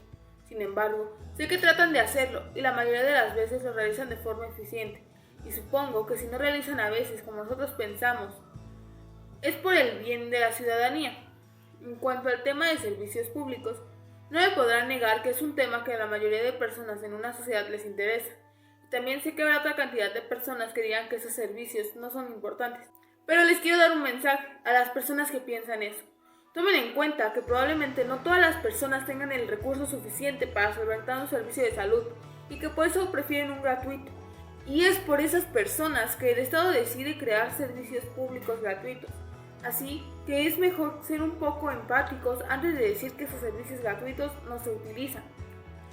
Sin embargo, sé que tratan de hacerlo y la mayoría de las veces lo realizan de forma eficiente, y supongo que si no realizan a veces como nosotros pensamos, es por el bien de la ciudadanía. En cuanto al tema de servicios públicos, no me podrán negar que es un tema que a la mayoría de personas en una sociedad les interesa. Y también sé que habrá otra cantidad de personas que dirán que esos servicios no son importantes. Pero les quiero dar un mensaje a las personas que piensan eso. Tomen en cuenta que probablemente no todas las personas tengan el recurso suficiente para solventar un servicio de salud y que por eso prefieren un gratuito. Y es por esas personas que el Estado decide crear servicios públicos gratuitos. Así que es mejor ser un poco empáticos antes de decir que esos servicios gratuitos no se utilizan.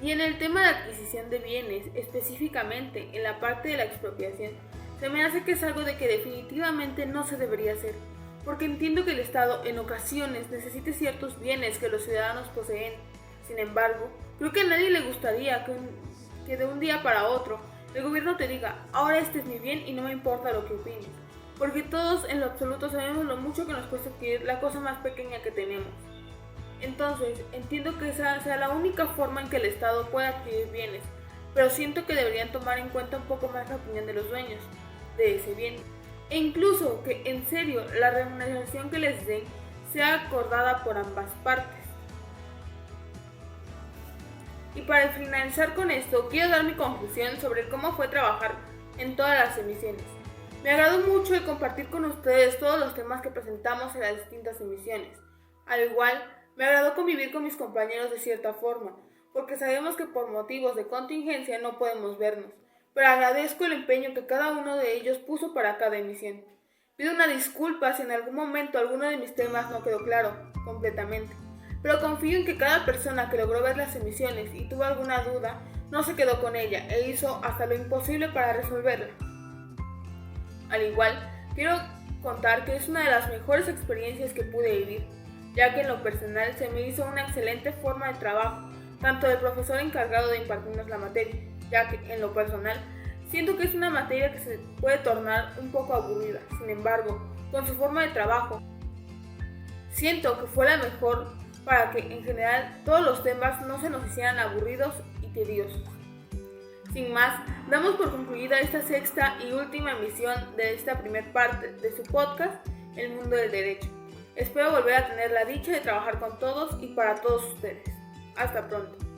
Y en el tema de adquisición de bienes, específicamente en la parte de la expropiación, se me hace que es algo de que definitivamente no se debería hacer, porque entiendo que el Estado en ocasiones necesite ciertos bienes que los ciudadanos poseen. Sin embargo, creo que a nadie le gustaría que de un día para otro el gobierno te diga, ahora este es mi bien y no me importa lo que opines, porque todos en lo absoluto sabemos lo mucho que nos cuesta adquirir la cosa más pequeña que tenemos. Entonces, entiendo que esa sea la única forma en que el Estado pueda adquirir bienes, pero siento que deberían tomar en cuenta un poco más la opinión de los dueños de ese bien, e incluso que en serio la remuneración que les den sea acordada por ambas partes. Y para finalizar con esto, quiero dar mi conclusión sobre cómo fue trabajar en todas las emisiones. Me agradó mucho el compartir con ustedes todos los temas que presentamos en las distintas emisiones. Al igual, me agradó convivir con mis compañeros de cierta forma, porque sabemos que por motivos de contingencia no podemos vernos, pero agradezco el empeño que cada uno de ellos puso para cada emisión. Pido una disculpa si en algún momento alguno de mis temas no quedó claro completamente, pero confío en que cada persona que logró ver las emisiones y tuvo alguna duda no se quedó con ella e hizo hasta lo imposible para resolverla. Al igual, quiero contar que es una de las mejores experiencias que pude vivir, ya que en lo personal se me hizo una excelente forma de trabajo, tanto del profesor encargado de impartirnos la materia, ya que en lo personal siento que es una materia que se puede tornar un poco aburrida. Sin embargo, con su forma de trabajo, siento que fue la mejor para que en general todos los temas no se nos hicieran aburridos y tediosos. Sin más, damos por concluida esta sexta y última emisión de esta primer parte de su podcast, El Mundo del Derecho. Espero volver a tener la dicha de trabajar con todos y para todos ustedes. Hasta pronto.